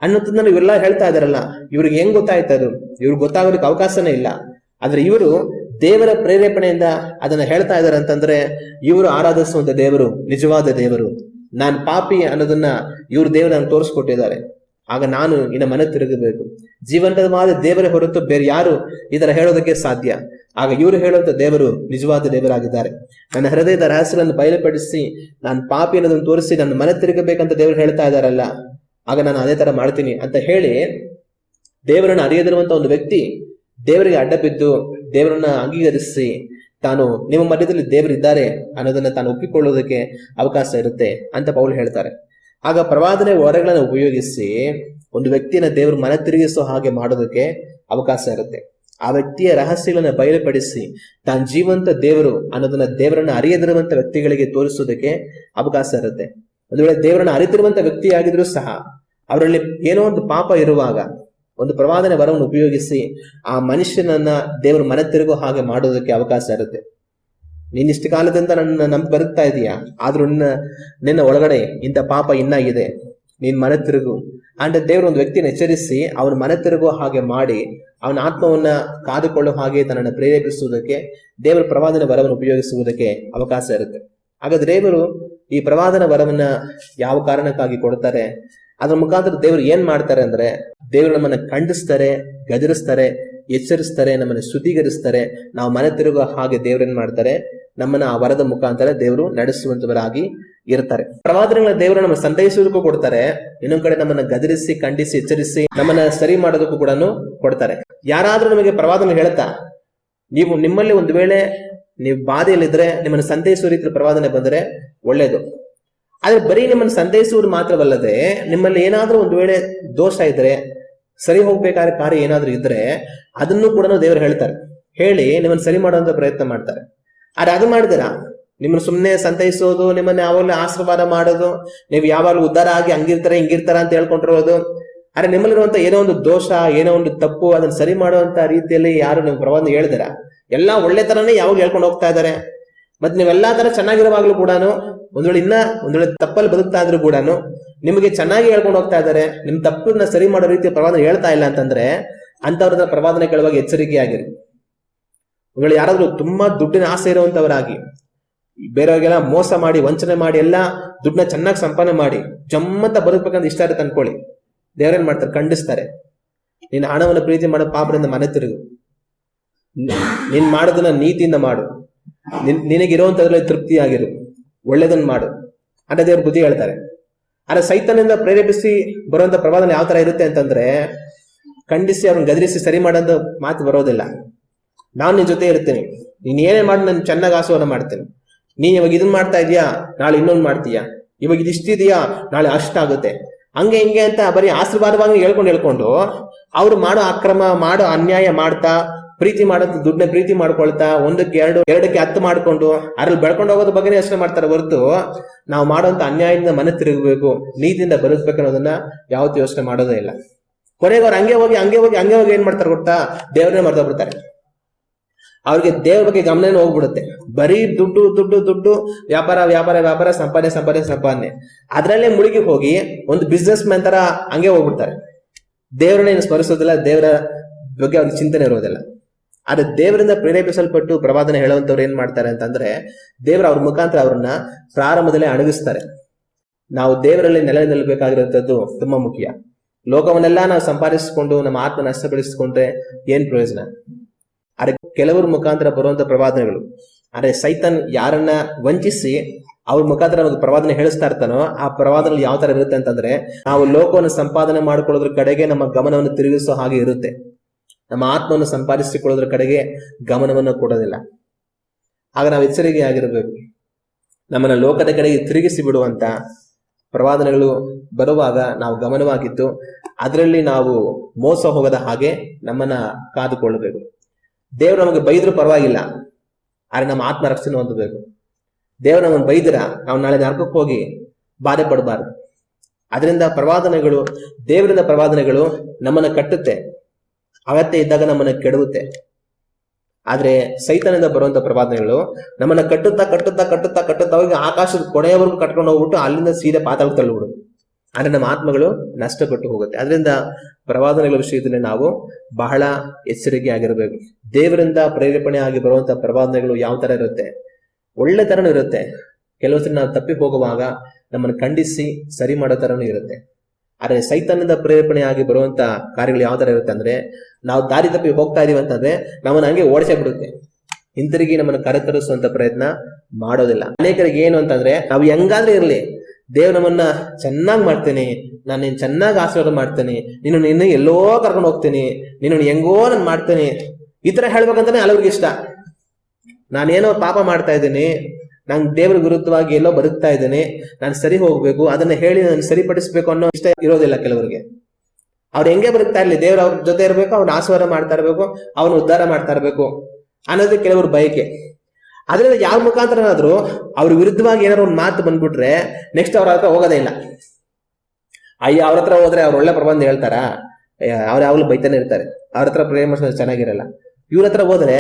ಅನ್ನೋದನ್ನ ಇವೆಲ್ಲ ಹೇಳ್ತಾ ಇದಾರಲ್ಲ, ಇವ್ರಿಗೆ ಹೆಂಗ್ ಗೊತ್ತಾಯ್ತದು? ಇವ್ರಿಗೆ ಗೊತ್ತಾಗೋದಕ್ಕೆ ಅವಕಾಶನೇ ಇಲ್ಲ. ಆದ್ರೆ ಇವರು ದೇವರ ಪ್ರೇರೇಪಣೆಯಿಂದ ಅದನ್ನ ಹೇಳ್ತಾ ಇದ್ದಾರೆ ಅಂತಂದ್ರೆ, ಇವರು ಆರಾಧಿಸುವಂತ ದೇವರು ನಿಜವಾದ ದೇವರು. ನಾನು ಪಾಪಿ ಅನ್ನೋದನ್ನ ಇವ್ರು ದೇವರನ್ನು ತೋರಿಸ್ಕೊಟ್ಟಿದ್ದಾರೆ. ಆಗ ನಾನು ಇನ್ನ ಮನ ತಿರುಗಬೇಕು. ಜೀವಂತವಾದ ದೇವರೇ ಹೊರತು ಬೇರೆ ಯಾರು ಈ ತರ ಹೇಳೋದಕ್ಕೆ ಸಾಧ್ಯ? ಆಗ ಇವರು ಹೇಳುವಂತ ದೇವರು ನಿಜವಾದ ದೇವರಾಗಿದ್ದಾರೆ. ನನ್ನ ಹೃದಯದ ರಹಸ್ಯಗಳನ್ನು ಬಯಲುಪಡಿಸಿ ನಾನು ಪಾಪಿ ಅನ್ನೋದನ್ನು ತೋರಿಸಿ ನನ್ನ ಮನ ತಿರುಗಬೇಕಂತ ದೇವರು ಹೇಳ್ತಾ ಇದ್ದಾರಲ್ಲ, ಆಗ ನಾನು ಅದೇ ತರ ಮಾಡ್ತೀನಿ ಅಂತ ಹೇಳಿ ದೇವರನ್ನ ಅರಿಯದಿರುವಂತ ಒಂದು ವ್ಯಕ್ತಿ ದೇವರಿಗೆ ಅಡ್ಡ ಬಿದ್ದು ದೇವರನ್ನ ಅಂಗೀಕರಿಸಿ ತಾನು ನಿಮ್ಮ ಮಧ್ಯದಲ್ಲಿ ದೇವರಿದ್ದಾರೆ ಅನ್ನೋದನ್ನ ತಾನು ಒಪ್ಪಿಕೊಳ್ಳೋದಕ್ಕೆ ಅವಕಾಶ ಇರುತ್ತೆ ಅಂತ ಪೌಲ್ ಹೇಳ್ತಾರೆ. ಆಗ ಪ್ರವಾದನೆ ವರಗಳನ್ನು ಉಪಯೋಗಿಸಿ ಒಂದು ವ್ಯಕ್ತಿಯನ್ನ ದೇವರು ಮನ ತಿರುಗಿಸೋ ಹಾಗೆ ಮಾಡೋದಕ್ಕೆ ಅವಕಾಶ ಇರುತ್ತೆ. ಆ ವ್ಯಕ್ತಿಯ ರಹಸ್ಯಗಳನ್ನ ಬಯಲುಪಡಿಸಿ ತಾನು ಜೀವಂತ ದೇವರು ಅನ್ನೋದನ್ನ ದೇವರನ್ನ ಅರಿಯದಿರುವಂತ ವ್ಯಕ್ತಿಗಳಿಗೆ ತೋರಿಸೋದಕ್ಕೆ ಅವಕಾಶ ಇರುತ್ತೆ. ಒಂದು ವೇಳೆ ದೇವರನ್ನ ಅರಿತಿರುವಂತ ವ್ಯಕ್ತಿಯಾಗಿದ್ರು ಸಹ ಅವರಲ್ಲಿ ಏನೋ ಒಂದು ಪಾಪ ಇರುವಾಗ ಒಂದು ಪ್ರವಾದನೆ ವರವನ್ನು ಉಪಯೋಗಿಸಿ ಆ ಮನುಷ್ಯನನ್ನ ದೇವರು ಮನ ತಿರುಗೋ ಹಾಗೆ ಮಾಡೋದಕ್ಕೆ ಅವಕಾಶ ಇರುತ್ತೆ. ನೀನ್ ಇಷ್ಟು ಕಾಲದಿಂದ ನನ್ನ ನಂಬಿ ಬರುತ್ತಾ ಇದೀಯಾ, ಆದ್ರೂ ನಿನ್ನ ಒಳಗಡೆ ಇಂಥ ಪಾಪ ಇನ್ನ ಇದೆ, ನೀನ್ ಮನ ತಿರುಗು ಅಂತ ದೇವರು ಒಂದು ವ್ಯಕ್ತಿನ ಎಚ್ಚರಿಸಿ ಅವನ ಮನ ತಿರುಗೋ ಹಾಗೆ ಮಾಡಿ ಅವನ ಆತ್ಮವನ್ನ ಕಾದುಕೊಳ್ಳೋ ಹಾಗೆ ತನ್ನನ್ನು ಪ್ರೇರೇಪಿಸುವುದಕ್ಕೆ ದೇವರ ಪ್ರವಾದನ ವರವನ್ನು ಉಪಯೋಗಿಸುವುದಕ್ಕೆ ಅವಕಾಶ ಇರುತ್ತೆ. ಹಾಗಾದ್ರೆ ದೇವರು ಈ ಪ್ರವಾದನ ವರವನ್ನ ಯಾವ ಕಾರಣಕ್ಕಾಗಿ ಕೊಡ್ತಾರೆ? ಅದ್ರ ಮುಖಾಂತರ ದೇವರು ಏನ್ ಮಾಡ್ತಾರೆ ಅಂದ್ರೆ, ದೇವರು ನಮ್ಮನ್ನ ಖಂಡಿಸ್ತಾರೆ, ಗದರಿಸ್ತಾರೆ, ಎಚ್ಚರಿಸ್ತಾರೆ, ನಮ್ಮನ್ನ ಶುದ್ಧೀಕರಿಸ್ತಾರೆ. ನಾವು ಮನೆ ತಿರುಗೋ ಹಾಗೆ ದೇವ್ರೇನ್ ಮಾಡ್ತಾರೆ, ನಮ್ಮನ್ನ ಆ ವರದ ಮುಖಾಂತರ ದೇವರು ನಡೆಸುವಂತವರಾಗಿ ಇರ್ತಾರೆ. ಪ್ರವಾದನೆಗಳ ದೇವರು ನಮ್ಮ ಸಂತೈಸೋದಕ್ಕೂ ಕೊಡ್ತಾರೆ, ಇನ್ನೊಂದ್ ಕಡೆ ನಮ್ಮನ್ನ ಗದರಿಸಿ, ಖಂಡಿಸಿ, ಎಚ್ಚರಿಸಿ ನಮ್ಮನ್ನ ಸರಿ ಮಾಡೋದಕ್ಕೂ ಕೂಡ ಕೊಡ್ತಾರೆ. ಯಾರಾದ್ರೂ ನಮಗೆ ಪ್ರವಾದನೆ ಹೇಳ್ತಾ, ನೀವು ನಿಮ್ಮಲ್ಲಿ ಒಂದು ವೇಳೆ ನೀವು ಬಾಧೆಯಲ್ಲಿದ್ರೆ ನಿಮ್ಮನ್ನು ಸಂತೈಸುವ ರೀತಿಯ ಪ್ರವಾದನೆ ಬಂದರೆ ಒಳ್ಳೇದು. ಆದ್ರೆ ಬರೀ ನಿಮ್ಮನ್ನು ಸಂತೈಸುವುದು ಮಾತ್ರವಲ್ಲದೆ ನಿಮ್ಮಲ್ಲಿ ಏನಾದ್ರೂ ಒಂದು ವೇಳೆ ದೋಷ ಇದ್ರೆ, ಸರಿ ಹೋಗ್ಬೇಕಾದ ಕಾರ್ಯ ಏನಾದ್ರೂ ಇದ್ರೆ ಅದನ್ನು ಕೂಡ ದೇವರು ಹೇಳ್ತಾರೆ, ಹೇಳಿ ನಿಮ್ಮನ್ನು ಸರಿ ಮಾಡುವಂತ ಪ್ರಯತ್ನ ಮಾಡ್ತಾರೆ. ಆದ್ರೆ ಅದು ಮಾಡಿದಿರಾ, ನಿಮ್ಮನ್ನು ಸುಮ್ಮನೆ ಸಂತೈಸೋದು, ನಿಮ್ಮನ್ನ ಯಾವಾಗಲೂ ಆಶೀರ್ವಾದ ಮಾಡೋದು, ನೀವು ಯಾವಾಗಲೂ ಉದ್ಧಾರ ಆಗಿ ಹಂಗಿರ್ತಾರೆ ಹಿಂಗಿರ್ತಾರ ಅಂತ ಹೇಳ್ಕೊಂಡಿರೋದು, ಆದ್ರೆ ನಿಮ್ಮಲ್ಲಿರುವಂತ ಏನೋ ಒಂದು ದೋಷ, ಏನೋ ಒಂದು ತಪ್ಪು, ಅದನ್ನ ಸರಿ ಮಾಡುವಂತ ರೀತಿಯಲ್ಲಿ ಯಾರು ನಿಮ್ ಪ್ರವಾದನೆ ಹೇಳಿದಿರಾ? ಎಲ್ಲಾ ಒಳ್ಳೆ ತರನೇ ಯಾವಾಗ ಹೇಳ್ಕೊಂಡು ಹೋಗ್ತಾ ಇದಾರೆ. ಮತ್ತೆ ನೀವೆಲ್ಲಾ ತರ ಚೆನ್ನಾಗಿರುವಾಗ್ಲೂ ಕೂಡ ಒಂದ್ ವೇಳೆ ತಪ್ಪಲ್ಲಿ ಬದುಕ್ತಾ ಇದ್ರು ಕೂಡ ನಿಮಗೆ ಚೆನ್ನಾಗಿ ಹೇಳ್ಕೊಂಡು ಹೋಗ್ತಾ ಇದ್ದಾರೆ, ನಿಮ್ ತಪ್ಪನ್ನ ಸರಿ ಮಾಡೋ ರೀತಿಯ ಪ್ರವಾದನೆ ಹೇಳ್ತಾ ಇಲ್ಲ ಅಂತಂದ್ರೆ ಅಂತವ್ರ ಪ್ರವಾದನೆ ಕೇಳುವಾಗ ಎಚ್ಚರಿಕೆಯಾಗಿರಿ. ಒಂದ್ ವೇಳೆ ಯಾರಾದ್ರೂ ತುಂಬಾ ದುಡ್ಡಿನ ಆಸೆ ಇರುವಂತವರಾಗಿ ಬೇರೆಯವ್ರಿಗೆಲ್ಲ ಮೋಸ ಮಾಡಿ, ವಂಚನೆ ಮಾಡಿ, ಎಲ್ಲಾ ದುಡ್ಡನ್ನ ಚೆನ್ನಾಗಿ ಸಂಪಾದನೆ ಮಾಡಿ ಜಮ್ಮಂತ ಬದುಕ್ಬೇಕಂತ ಇಷ್ಟ ಇರುತ್ತೆ ಅನ್ಕೊಳ್ಳಿ, ದೇವರೇನ್ ಮಾಡ್ತಾರೆ, ಖಂಡಿಸ್ತಾರೆ. ನೀನ್ ಹಣವನ್ನು ಪ್ರೀತಿ ಮಾಡೋ ಪಾಪದಿಂದ ಮನೆ ತಿರುಗು, ನೀನ್ ಮಾಡೋದನ್ನ ನೀತಿಯಿಂದ ಮಾಡು, ನಿನಗಿರುವಂತದ್ರಲ್ಲಿ ತೃಪ್ತಿಯಾಗಿರು, ಒಳ್ಳೇದನ್ನ ಮಾಡು ಅಂತ ದೇವ್ರ ಬುದ್ಧಿ ಹೇಳ್ತಾರೆ. ಆದ್ರೆ ಸೈತಾನದಿಂದ ಪ್ರೇರೇಪಿಸಿ ಬರುವಂತ ಪ್ರವಾದನೆ ಯಾವ ತರ ಇರುತ್ತೆ ಅಂತಂದ್ರೆ, ಖಂಡಿಸಿ ಅವ್ರನ್ನ ಗದರಿಸಿ ಸರಿ ಮಾಡೋದು ಮಾತು ಬರೋದಿಲ್ಲ. ನಾನು ನಿನ್ ಜೊತೆ ಇರ್ತೀನಿ, ನೀನ್ ಏನೇ ಮಾಡಿ ನಾನು ಚೆನ್ನಾಗಿ ಆಸವನ್ನ ಮಾಡ್ತೇನೆ, ನೀನ್ ಇವಾಗ ಇದನ್ ಮಾಡ್ತಾ ಇದೀಯಾ, ನಾಳೆ ಇನ್ನೊಂದು ಮಾಡ್ತೀಯಾ, ಇವಾಗ ಇದಿಷ್ಟಿದೆಯಾ, ನಾಳೆ ಅಷ್ಟಾಗುತ್ತೆ, ಹಂಗೆ ಹಿಂಗೆ ಅಂತ ಬರೀ ಆಶೀರ್ವಾದವಾಗಿ ಹೇಳ್ಕೊಂಡು ಅವ್ರು ಮಾಡೋ ಅಕ್ರಮ, ಮಾಡೋ ಅನ್ಯಾಯ ಮಾಡ್ತಾ ಪ್ರೀತಿ ಮಾಡೋದು ದುಡ್ಡನ್ನ ಪ್ರೀತಿ ಮಾಡ್ಕೊಳ್ತಾ ಒಂದಕ್ಕೆ ಎರಡಕ್ಕೆ 10 ಮಾಡ್ಕೊಂಡು ಅದ್ರಲ್ಲಿ ಬೆಳ್ಕೊಂಡು ಹೋಗೋದ್ರ ಬಗ್ಗೆ ಯೋಚನೆ ಮಾಡ್ತಾರೆ ಹೊರತು ನಾವು ಮಾಡುವಂತ ಅನ್ಯಾಯದಿಂದ ಮನೆ ತಿರುಗಬೇಕು, ನೀತಿಯಿಂದ ಬದುಕಬೇಕು ಅನ್ನೋದನ್ನ ಯಾವತ್ತೂ ಯೋಚನೆ ಮಾಡೋದೇ ಇಲ್ಲ. ಕೊನೆಗೆ ಅವ್ರು ಹಂಗೆ ಹೋಗಿ ಏನ್ ಮಾಡ್ತಾರೆ ಗೊತ್ತಾ, ದೇವ್ರನ್ನೇ ಮರ್ತೋಗ್ಬಿಡ್ತಾರೆ. ಅವ್ರಿಗೆ ದೇವ್ರ ಬಗ್ಗೆ ಗಮನ ಹೋಗ್ಬಿಡುತ್ತೆ. ಬರೀ ದುಡ್ಡು, ವ್ಯಾಪಾರ, ಸಂಪಾದನೆ ಅದ್ರಲ್ಲೇ ಮುಳುಗಿ ಹೋಗಿ ಒಂದು ಬಿಸ್ನೆಸ್ ಮ್ಯಾನ್ ತರ ಹಂಗೆ ಹೋಗ್ಬಿಡ್ತಾರೆ. ದೇವರನ್ನ ಸ್ಮರಿಸೋದಿಲ್ಲ, ದೇವರ ಬಗ್ಗೆ ಅವ್ರಿಗೆ ಚಿಂತನೆ ಇರೋದಿಲ್ಲ. ಆದ್ರೆ ದೇವರಿಂದ ಪ್ರೇರೇಪಿಸಲ್ಪಟ್ಟು ಪ್ರವಾದನೆ ಹೇಳುವಂತವ್ರು ಏನ್ ಮಾಡ್ತಾರೆ ಅಂತಂದ್ರೆ, ದೇವರ ಅವ್ರ ಮುಖಾಂತರ ಅವ್ರನ್ನ ಪ್ರಾರಂಭದಲ್ಲೇ ಅಣಗಿಸ್ತಾರೆ. ನಾವು ದೇವರಲ್ಲಿ ನಿಲ್ಲಬೇಕಾಗಿರುವಂತದ್ದು ತುಂಬಾ ಮುಖ್ಯ. ಲೋಕವನ್ನೆಲ್ಲ ನಾವು ಸಂಪಾದಿಸಿಕೊಂಡು ನಮ್ಮ ಆತ್ಮ ನಷ್ಟಪಡಿಸಿಕೊಂಡ್ರೆ ಏನ್ ಪ್ರಯೋಜನ? ಅದೇ ಕೆಲವರ ಮುಖಾಂತರ ಬರುವಂತ ಪ್ರವಾದನೆಗಳು, ಅದೇ ಸೈತಾನ್ ಯಾರನ್ನ ವಂಚಿಸಿ ಅವ್ರ ಮುಖಾಂತರ ನಮಗೆ ಪ್ರವಾದನೆ ಹೇಳಿಸ್ತಾ ಇರ್ತಾನೋ ಆ ಪ್ರವಾದನೆ ಯಾವ ತರ ಇರುತ್ತೆ ಅಂತಂದ್ರೆ, ನಾವು ಲೋಕವನ್ನು ಸಂಪಾದನೆ ಮಾಡ್ಕೊಳ್ಳೋದ್ರ ಕಡೆಗೆ ನಮ್ಮ ಗಮನವನ್ನು ತಿರುಗಿಸೋ ಹಾಗೆ ಇರುತ್ತೆ. ನಮ್ಮ ಆತ್ಮವನ್ನು ಸಂಪಾದಿಸಿಕೊಳ್ಳೋದ್ರ ಕಡೆಗೆ ಗಮನವನ್ನು ಕೊಡೋದಿಲ್ಲ. ಆಗ ನಾವು ಎಚ್ಚರಿಕೆ ಆಗಿರಬೇಕು. ನಮ್ಮನ್ನ ಲೋಕದ ಕಡೆಗೆ ತಿರುಗಿಸಿ ಬಿಡುವಂತ ಪ್ರವಾದನೆಗಳು ಬರುವಾಗ ನಾವು ಗಮನವಾಗಿದ್ದು ಅದರಲ್ಲಿ ನಾವು ಮೋಸ ಹೋಗದ ಹಾಗೆ ನಮ್ಮನ್ನ ಕಾದುಕೊಳ್ಳಬೇಕು. ದೇವ್ರು ನಮಗೆ ಬೈದ್ರು ಪರವಾಗಿಲ್ಲ, ಆದ್ರೆ ನಮ್ಮ ಆತ್ಮ ರಕ್ಷಣೆ ಹೊಂದಬೇಕು. ದೇವ್ರು ನಮ್ಮನ್ನು ಬೈದ್ರ ನಾವು ನಾಳೆ ನರಕಕ್ಕೆ ಹೋಗಿ ಬಾಧೆ ಪಡಬಾರದು. ಅದರಿಂದ ದೇವರಿಂದ ಪ್ರವಾದನೆಗಳು ನಮ್ಮನ್ನ ಕಟ್ಟುತ್ತೆ, ಅಗತ್ಯ ಇದ್ದಾಗ ನಮ್ಮನ್ನ ಕೆಡವುತ್ತೆ. ಆದ್ರೆ ಸೈತಾನದಿಂದ ಬರುವಂತ ಪ್ರವಾದನೆಗಳು ನಮ್ಮನ್ನ ಕಟ್ಟುತ್ತಾ ಹೋಗಿ ಆಕಾಶದ ಕೊನೆಯವರೆಗೂ ಕಟ್ಕೊಂಡು ಹೋಗ್ಬಿಟ್ಟು ಅಲ್ಲಿಂದ ಸೀದಾ ಪಾತಾಳಕ್ಕೆ ತಳ್ಳಿಬಿಡುತ್ತೆ. ಆದ್ರೆ ನಮ್ಮ ಆತ್ಮಗಳು ನಷ್ಟಪಟ್ಟು ಹೋಗುತ್ತೆ. ಅದರಿಂದ ಪ್ರವಾದನೆಗಳ ವಿಷಯದಲ್ಲಿ ನಾವು ಬಹಳ ಎಚ್ಚರಿಕೆ ಆಗಿರಬೇಕು. ದೇವರಿಂದ ಪ್ರೇರೇಪಣೆ ಆಗಿ ಬರುವಂತ ಪ್ರವಾದನೆಗಳು ಯಾವ ತರ ಇರುತ್ತೆ? ಒಳ್ಳೆ ತರನೂ ಇರುತ್ತೆ. ಕೆಲವೊಂದ್ಸರಿ ನಾವು ತಪ್ಪಿ ಹೋಗುವಾಗ ನಮ್ಮನ್ನು ಖಂಡಿಸಿ ಸರಿ ಮಾಡೋ ತರನೂ ಇರುತ್ತೆ. ಆದ್ರೆ ಸೈತಾನದಿಂದ ಪ್ರೇರೇಪಣೆ ಆಗಿ ಬರುವಂತ ಕಾರ್ಯಗಳು ಯಾವ ತರ ಇರುತ್ತೆ ಅಂದ್ರೆ, ನಾವು ದಾರಿ ತಪ್ಪಿ ಹೋಗ್ತಾ ಇದೀವಿ ಅಂತಂದ್ರೆ ನಮ್ಮನ್ನ ಹಂಗೆ ಓಡಿಸೇ ಬಿಡುತ್ತೆ. ಹಿಂತಿರುಗಿ ನಮ್ಮನ್ನು ಕರೆತರಿಸುವಂತ ಪ್ರಯತ್ನ ಮಾಡೋದಿಲ್ಲ. ಅನೇಕರಿಗೆ ಏನು ಅಂತಂದ್ರೆ, ನಾವು ಹೆಂಗಾದ್ರೆ ಇರ್ಲಿ, ದೇವ್ ನಮ್ಮನ್ನ ಚೆನ್ನಾಗಿ ಮಾಡ್ತೇನೆ, ನಾನು ನೀನ್ ಚೆನ್ನಾಗಿ ಆಶೀರ್ವಾದ ಮಾಡ್ತೇನೆ, ನಿನ್ನ ಎಲ್ಲೋ ಕರ್ಕೊಂಡು ಹೋಗ್ತೇನೆ, ನಿನ್ನ ಹೆಂಗೋ ನಾನು ಮಾಡ್ತೇನೆ, ಈ ತರ ಹೇಳ್ಬೇಕಂತಾನೆ ಹಲವ್ರಿಗೆ ಇಷ್ಟ. ನಾನೇನೋ ಪಾಪ ಮಾಡ್ತಾ ಇದ್ದೀನಿ, ನಾನು ದೇವ್ರ ವಿರುದ್ಧವಾಗಿ ಎಲ್ಲೋ ಬದುಕ್ತಾ ಇದ್ದೇನೆ, ನಾನು ಸರಿ ಹೋಗ್ಬೇಕು, ಅದನ್ನ ಹೇಳಿ ನಾನು ಸರಿಪಡಿಸ್ಬೇಕು ಅನ್ನೋ ಇಷ್ಟ ಇರೋದಿಲ್ಲ ಕೆಲವರಿಗೆ. ಅವ್ರು ಹೆಂಗೆ ಬದುಕ್ತಾ ಇರ್ಲಿ, ದೇವ್ರ ಅವ್ರ ಜೊತೆ ಇರ್ಬೇಕು, ಅವ್ನ ಆಶೀರ್ವಾದ ಮಾಡ್ತಾ ಇರ್ಬೇಕು, ಅವನು ಉದ್ಧಾರ ಮಾಡ್ತಾ ಇರ್ಬೇಕು ಅನ್ನೋದು ಕೆಲವ್ರ ಬಯಕೆ. ಅದರಿಂದ ಯಾವ ಮುಖಾಂತರನಾದ್ರೂ ಅವ್ರ ವಿರುದ್ಧವಾಗಿ ಏನಾದ್ರು ಒಂದು ಮಾತು ಬಂದ್ಬಿಟ್ರೆ ನೆಕ್ಸ್ಟ್ ಅವ್ರ ಹತ್ರ ಹೋಗೋದೇ ಇಲ್ಲ. ಅಯ್ಯ, ಅವ್ರ ಹತ್ರ ಹೋದ್ರೆ ಅವ್ರು ಒಳ್ಳೆ ಪ್ರಬಂಧ ಹೇಳ್ತಾರ, ಅವ್ರು ಯಾವಾಗ್ಲೂ ಬೈತಾನೆ ಇರ್ತಾರೆ, ಅವ್ರ ಹತ್ರ ಪ್ರೇಮ ಚೆನ್ನಾಗಿರಲ್ಲ. ಇವ್ರ ಹತ್ರ ಹೋದ್ರೆ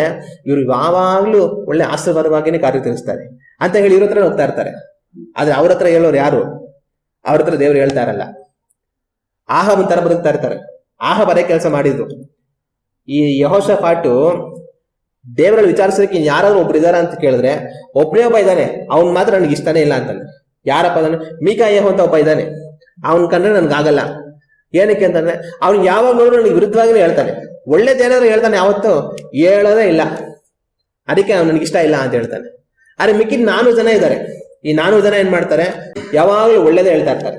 ಇವ್ರು ಯಾವಾಗ್ಲೂ ಒಳ್ಳೆ ಆಶೀರ್ವಾದವಾಗಿನೇ ಕಾರ್ಯ ತಿಳಿಸ್ತಾರೆ ಅಂತ ಹೇಳಿ ಇವ್ರ ಹತ್ರ ಹೋಗ್ತಾ ಇರ್ತಾರೆ. ಆದ್ರೆ ಅವ್ರ ಹತ್ರ ಹೇಳೋರು ಯಾರು? ಅವ್ರ ಹತ್ರ ದೇವ್ರು ಹೇಳ್ತಾ ಇರಲ್ಲ. ಆಹ ಒಂಥರ ಬದುಕ್ತಾ ಇರ್ತಾರೆ. ಆಹ ಬರೇ ಕೆಲಸ ಮಾಡಿದ್ರು. ಈ ಯೆಹೋಷಾಫಾಟು ದೇವರಲ್ಲಿ ವಿಚಾರಿಸೋದಕ್ಕೆ ಯಾರಾದ್ರೂ ಒಬ್ರು ಇದಾರ ಅಂತ ಕೇಳಿದ್ರೆ ಒಬ್ಬನೇ ಒಬ್ಬ ಇದ್ದಾನೆ, ಅವ್ನ್ ಮಾತ್ರ ನನಗೆ ಇಷ್ಟನೇ ಇಲ್ಲ ಅಂತಾನೆ. ಯಾರಪ್ಪ ಅದಾನೆ? ಮೀಕಾಯೆಹು ಅಂತ ಒಬ್ಬ ಇದ್ದಾನೆ, ಅವನ್ ಕಂಡ್ರೆ ನನ್ಗಾಗಲ್ಲ. ಏನಕ್ಕೆ ಅಂತಂದ್ರೆ ಅವ್ನು ಯಾವಾಗಲೂ ನನಗೆ ವಿರುದ್ಧವಾಗಿನೇ ಹೇಳ್ತಾನೆ, ಒಳ್ಳೇದೇನಾದ್ರು ಹೇಳ್ತಾನೆ, ಯಾವತ್ತೂ ಹೇಳೋದೇ ಇಲ್ಲ, ಅದಕ್ಕೆ ಅವ್ನು ನನಗಿಷ್ಟ ಇಲ್ಲ ಅಂತ ಹೇಳ್ತಾನೆ. ಆದ್ರೆ ಮಿಕ್ಕಿದ 4 ಜನ ಇದ್ದಾರೆ. ಈ 4 ಜನ ಏನ್ ಮಾಡ್ತಾರೆ? ಯಾವಾಗ್ಲೂ ಒಳ್ಳೇದೇ ಹೇಳ್ತಾ ಇರ್ತಾರೆ.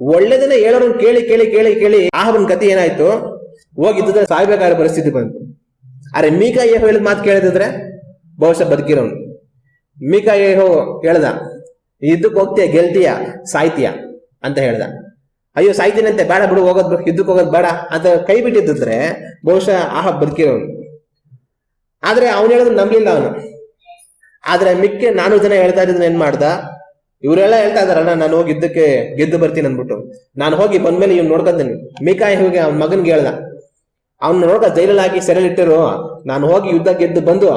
ಒಳ್ಳೇದನ್ನ ಹೇಳೋರನ್ನ ಕೇಳಿ ಕೇಳಿ ಕೇಳಿ ಕೇಳಿ ಆಹಬನ್ ಗತಿ ಏನಾಯ್ತು? ಹೋಗಿದ್ದರೆ ಸಾಯ್ಬೇಕಾದ ಪರಿಸ್ಥಿತಿ ಬಂತು. ಆದ್ರೆ ಮೀಕಾಯೆಹು ಹೇಳಿದ ಮಾತು ಕೇಳಿದ್ರೆ ಬಹುಶಃ ಬದುಕಿರೋನು. ಮೀಕಾಯೆಹು ಹೇಳ್ದ, ಯುದ್ಧಕ್ಕೆ ಹೋಗ್ತೀಯ, ಗೆಲ್ತೀಯ, ಸಾಯ್ತೀಯ ಅಂತ ಹೇಳ್ದ. ಅಯ್ಯೋ ಸಾಯ್ತೀನಂತೆ, ಬೇಡ ಬಿಡು, ಯುದ್ಧಕ್ಕೆ ಹೋಗೋದು ಬೇಡ ಅಂತ ಕೈ ಬಿಟ್ಟಿದ್ರೆ ಬಹುಶಃ ಆಹಬ್ ಬದುಕಿರೋನು. ಆದ್ರೆ ಅವನು ಹೇಳೋದು ನಂಬಲಿಲ್ಲ ಅವನು. ಆದ್ರೆ ಮಿಕ್ಕ 4 ಜನ ಹೇಳ್ತಾ ಇದ್ದನ್ನ ಏನ್ ಮಾಡ್ದ? ಇವರೆಲ್ಲ ಹೇಳ್ತಾ ಇದಾರಲ್ಲ, ನಾನು ಹೋಗಿ ಯುದ್ಧಕ್ಕೆ ಗೆದ್ದು ಬರ್ತೀನಿ ಅಂದ್ಬಿಟ್ಟು, ನಾನು ಹೋಗಿ ಬಂದ್ಮೇಲೆ ಇವ್ನು ನೋಡ್ಕೊಂತೀನಿ. ಮೀಕಾಯೆಹುಗೆ ಅವ್ನ ಮಗನ್ಗೆ ಹೇಳ್ದ, ಅವ್ನ ನೋಡ್ಕ ಜೈಲಲ್ಲಿ ಹಾಕಿ ಸೆರೆಯಲ್ಲಿ ಇಟ್ಟಿರು, ನಾನು ಹೋಗಿ ಯುದ್ಧ ಗೆದ್ದು ಬಂದು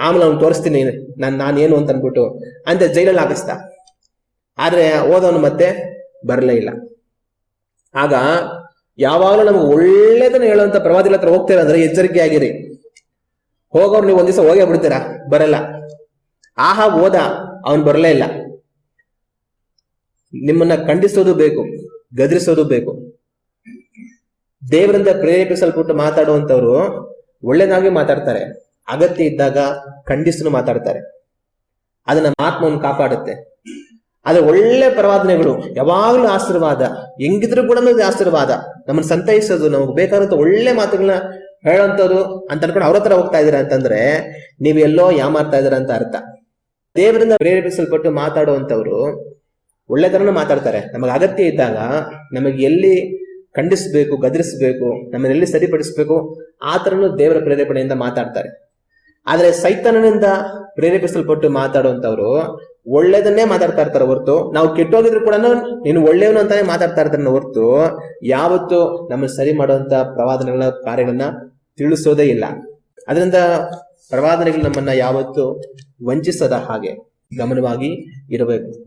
ಆಮೇಲೆ ಅವ್ನು ತೋರಿಸ್ತೀನಿ ನಾನೇನು ಅಂತ ಅನ್ಬಿಟ್ಟು ಅಂತ ಜೈಲಲ್ಲಿ ಹಾಕಿಸ್ದ. ಆದ್ರೆ ಓದವನು ಮತ್ತೆ ಬರಲೇ ಇಲ್ಲ. ಆಗ ಯಾವಾಗಲೂ ನಮ್ಗೆ ಒಳ್ಳೇದನ್ನ ಹೇಳುವಂತ ಪ್ರವಾದಿಗಳ ಹತ್ರ ಹೋಗ್ತೀರ ಅಂದ್ರೆ ಎಚ್ಚರಿಕೆ ಆಗಿರಿ. ಹೋಗೋರು ನೀವು ಒಂದ್ ದಿವಸ ಹೋಗೇ ಬಿಡ್ತೀರಾ, ಬರಲ್ಲ. ಆಹಾ ಓದ, ಅವನ್ ಬರಲೇ ಇಲ್ಲ. ನಿಮ್ಮನ್ನ ಖಂಡಿಸೋದು ಬೇಕು, ಗದರಿಸೋದು ಬೇಕು. ದೇವರಿಂದ ಪ್ರೇರೇಪಿಸಲ್ಪಟ್ಟು ಮಾತಾಡುವಂತವ್ರು ಒಳ್ಳೇದಾಗಿ ಮಾತಾಡ್ತಾರೆ, ಅಗತ್ಯ ಇದ್ದಾಗ ಖಂಡಿಸಲು ಮಾತಾಡ್ತಾರೆ. ಅದು ನಮ್ಮ ಆತ್ಮವನ್ನು ಕಾಪಾಡುತ್ತೆ. ಆದ್ರೆ ಒಳ್ಳೆ ಪ್ರವಾದನೆಗಳು ಯಾವಾಗ್ಲೂ ಆಶೀರ್ವಾದ, ಹೆಂಗಿದ್ರು ಕೂಡ ಆಶೀರ್ವಾದ, ನಮ್ಮನ್ನ ಸಂತೈಸೋದು, ನಮಗೆ ಬೇಕಾದಂತ ಒಳ್ಳೆ ಮಾತುಗಳನ್ನ ಹೇಳೋಂಥದ್ದು ಅಂತ ಅನ್ಕೊಂಡು ಅವ್ರ ಹತ್ರ ಹೋಗ್ತಾ ಇದೀರ ಅಂತಂದ್ರೆ ನೀವೆಲ್ಲೋ ಯಾಮಾರ್ತಾ ಇದೀರ ಅಂತ ಅರ್ಥ. ದೇವರಿಂದ ಪ್ರೇರೇಪಿಸಲ್ಪಟ್ಟು ಮಾತಾಡುವಂತವ್ರು ಒಳ್ಳೆತರನ ಮಾತಾಡ್ತಾರೆ. ನಮಗೆ ಅಗತ್ಯ ಇದ್ದಾಗ, ನಮಗೆ ಎಲ್ಲಿ ಖಂಡಿಸ್ಬೇಕು, ಗದರಿಸಬೇಕು, ನಮ್ಮನ್ನೆಲ್ಲಿ ಸರಿಪಡಿಸಬೇಕು, ಆ ತರನು ದೇವರ ಪ್ರೇರೇಪಣೆಯಿಂದ ಮಾತಾಡ್ತಾರೆ. ಆದ್ರೆ ಸೈತಾನನಿಂದ ಪ್ರೇರೇಪಿಸಲ್ಪಟ್ಟು ಮಾತಾಡುವಂತವ್ರು ಒಳ್ಳೇದನ್ನೇ ಮಾತಾಡ್ತಾ ಇರ್ತಾರೆ ಹೊರತು, ನಾವು ಕೆಟ್ಟೋಗಿದ್ರು ಕೂಡ ನೀನು ಒಳ್ಳೆಯವನು ಅಂತಾನೆ ಮಾತಾಡ್ತಾ ಇರ್ತಾನೆ ಹೊರತು ಯಾವತ್ತು ನಮ್ಮನ್ನು ಸರಿ ಮಾಡುವಂತ ಪ್ರವಾದನೆಗಳ ಕಾರ್ಯಗಳನ್ನ ತಿಳಿಸೋದೇ ಇಲ್ಲ. ಅದರಿಂದ ಪ್ರವಾದನೆಗಳು ನಮ್ಮನ್ನ ಯಾವತ್ತು ವಂಚಿಸದ ಹಾಗೆ ಗಮನವಾಗಿ ಇರಬೇಕು.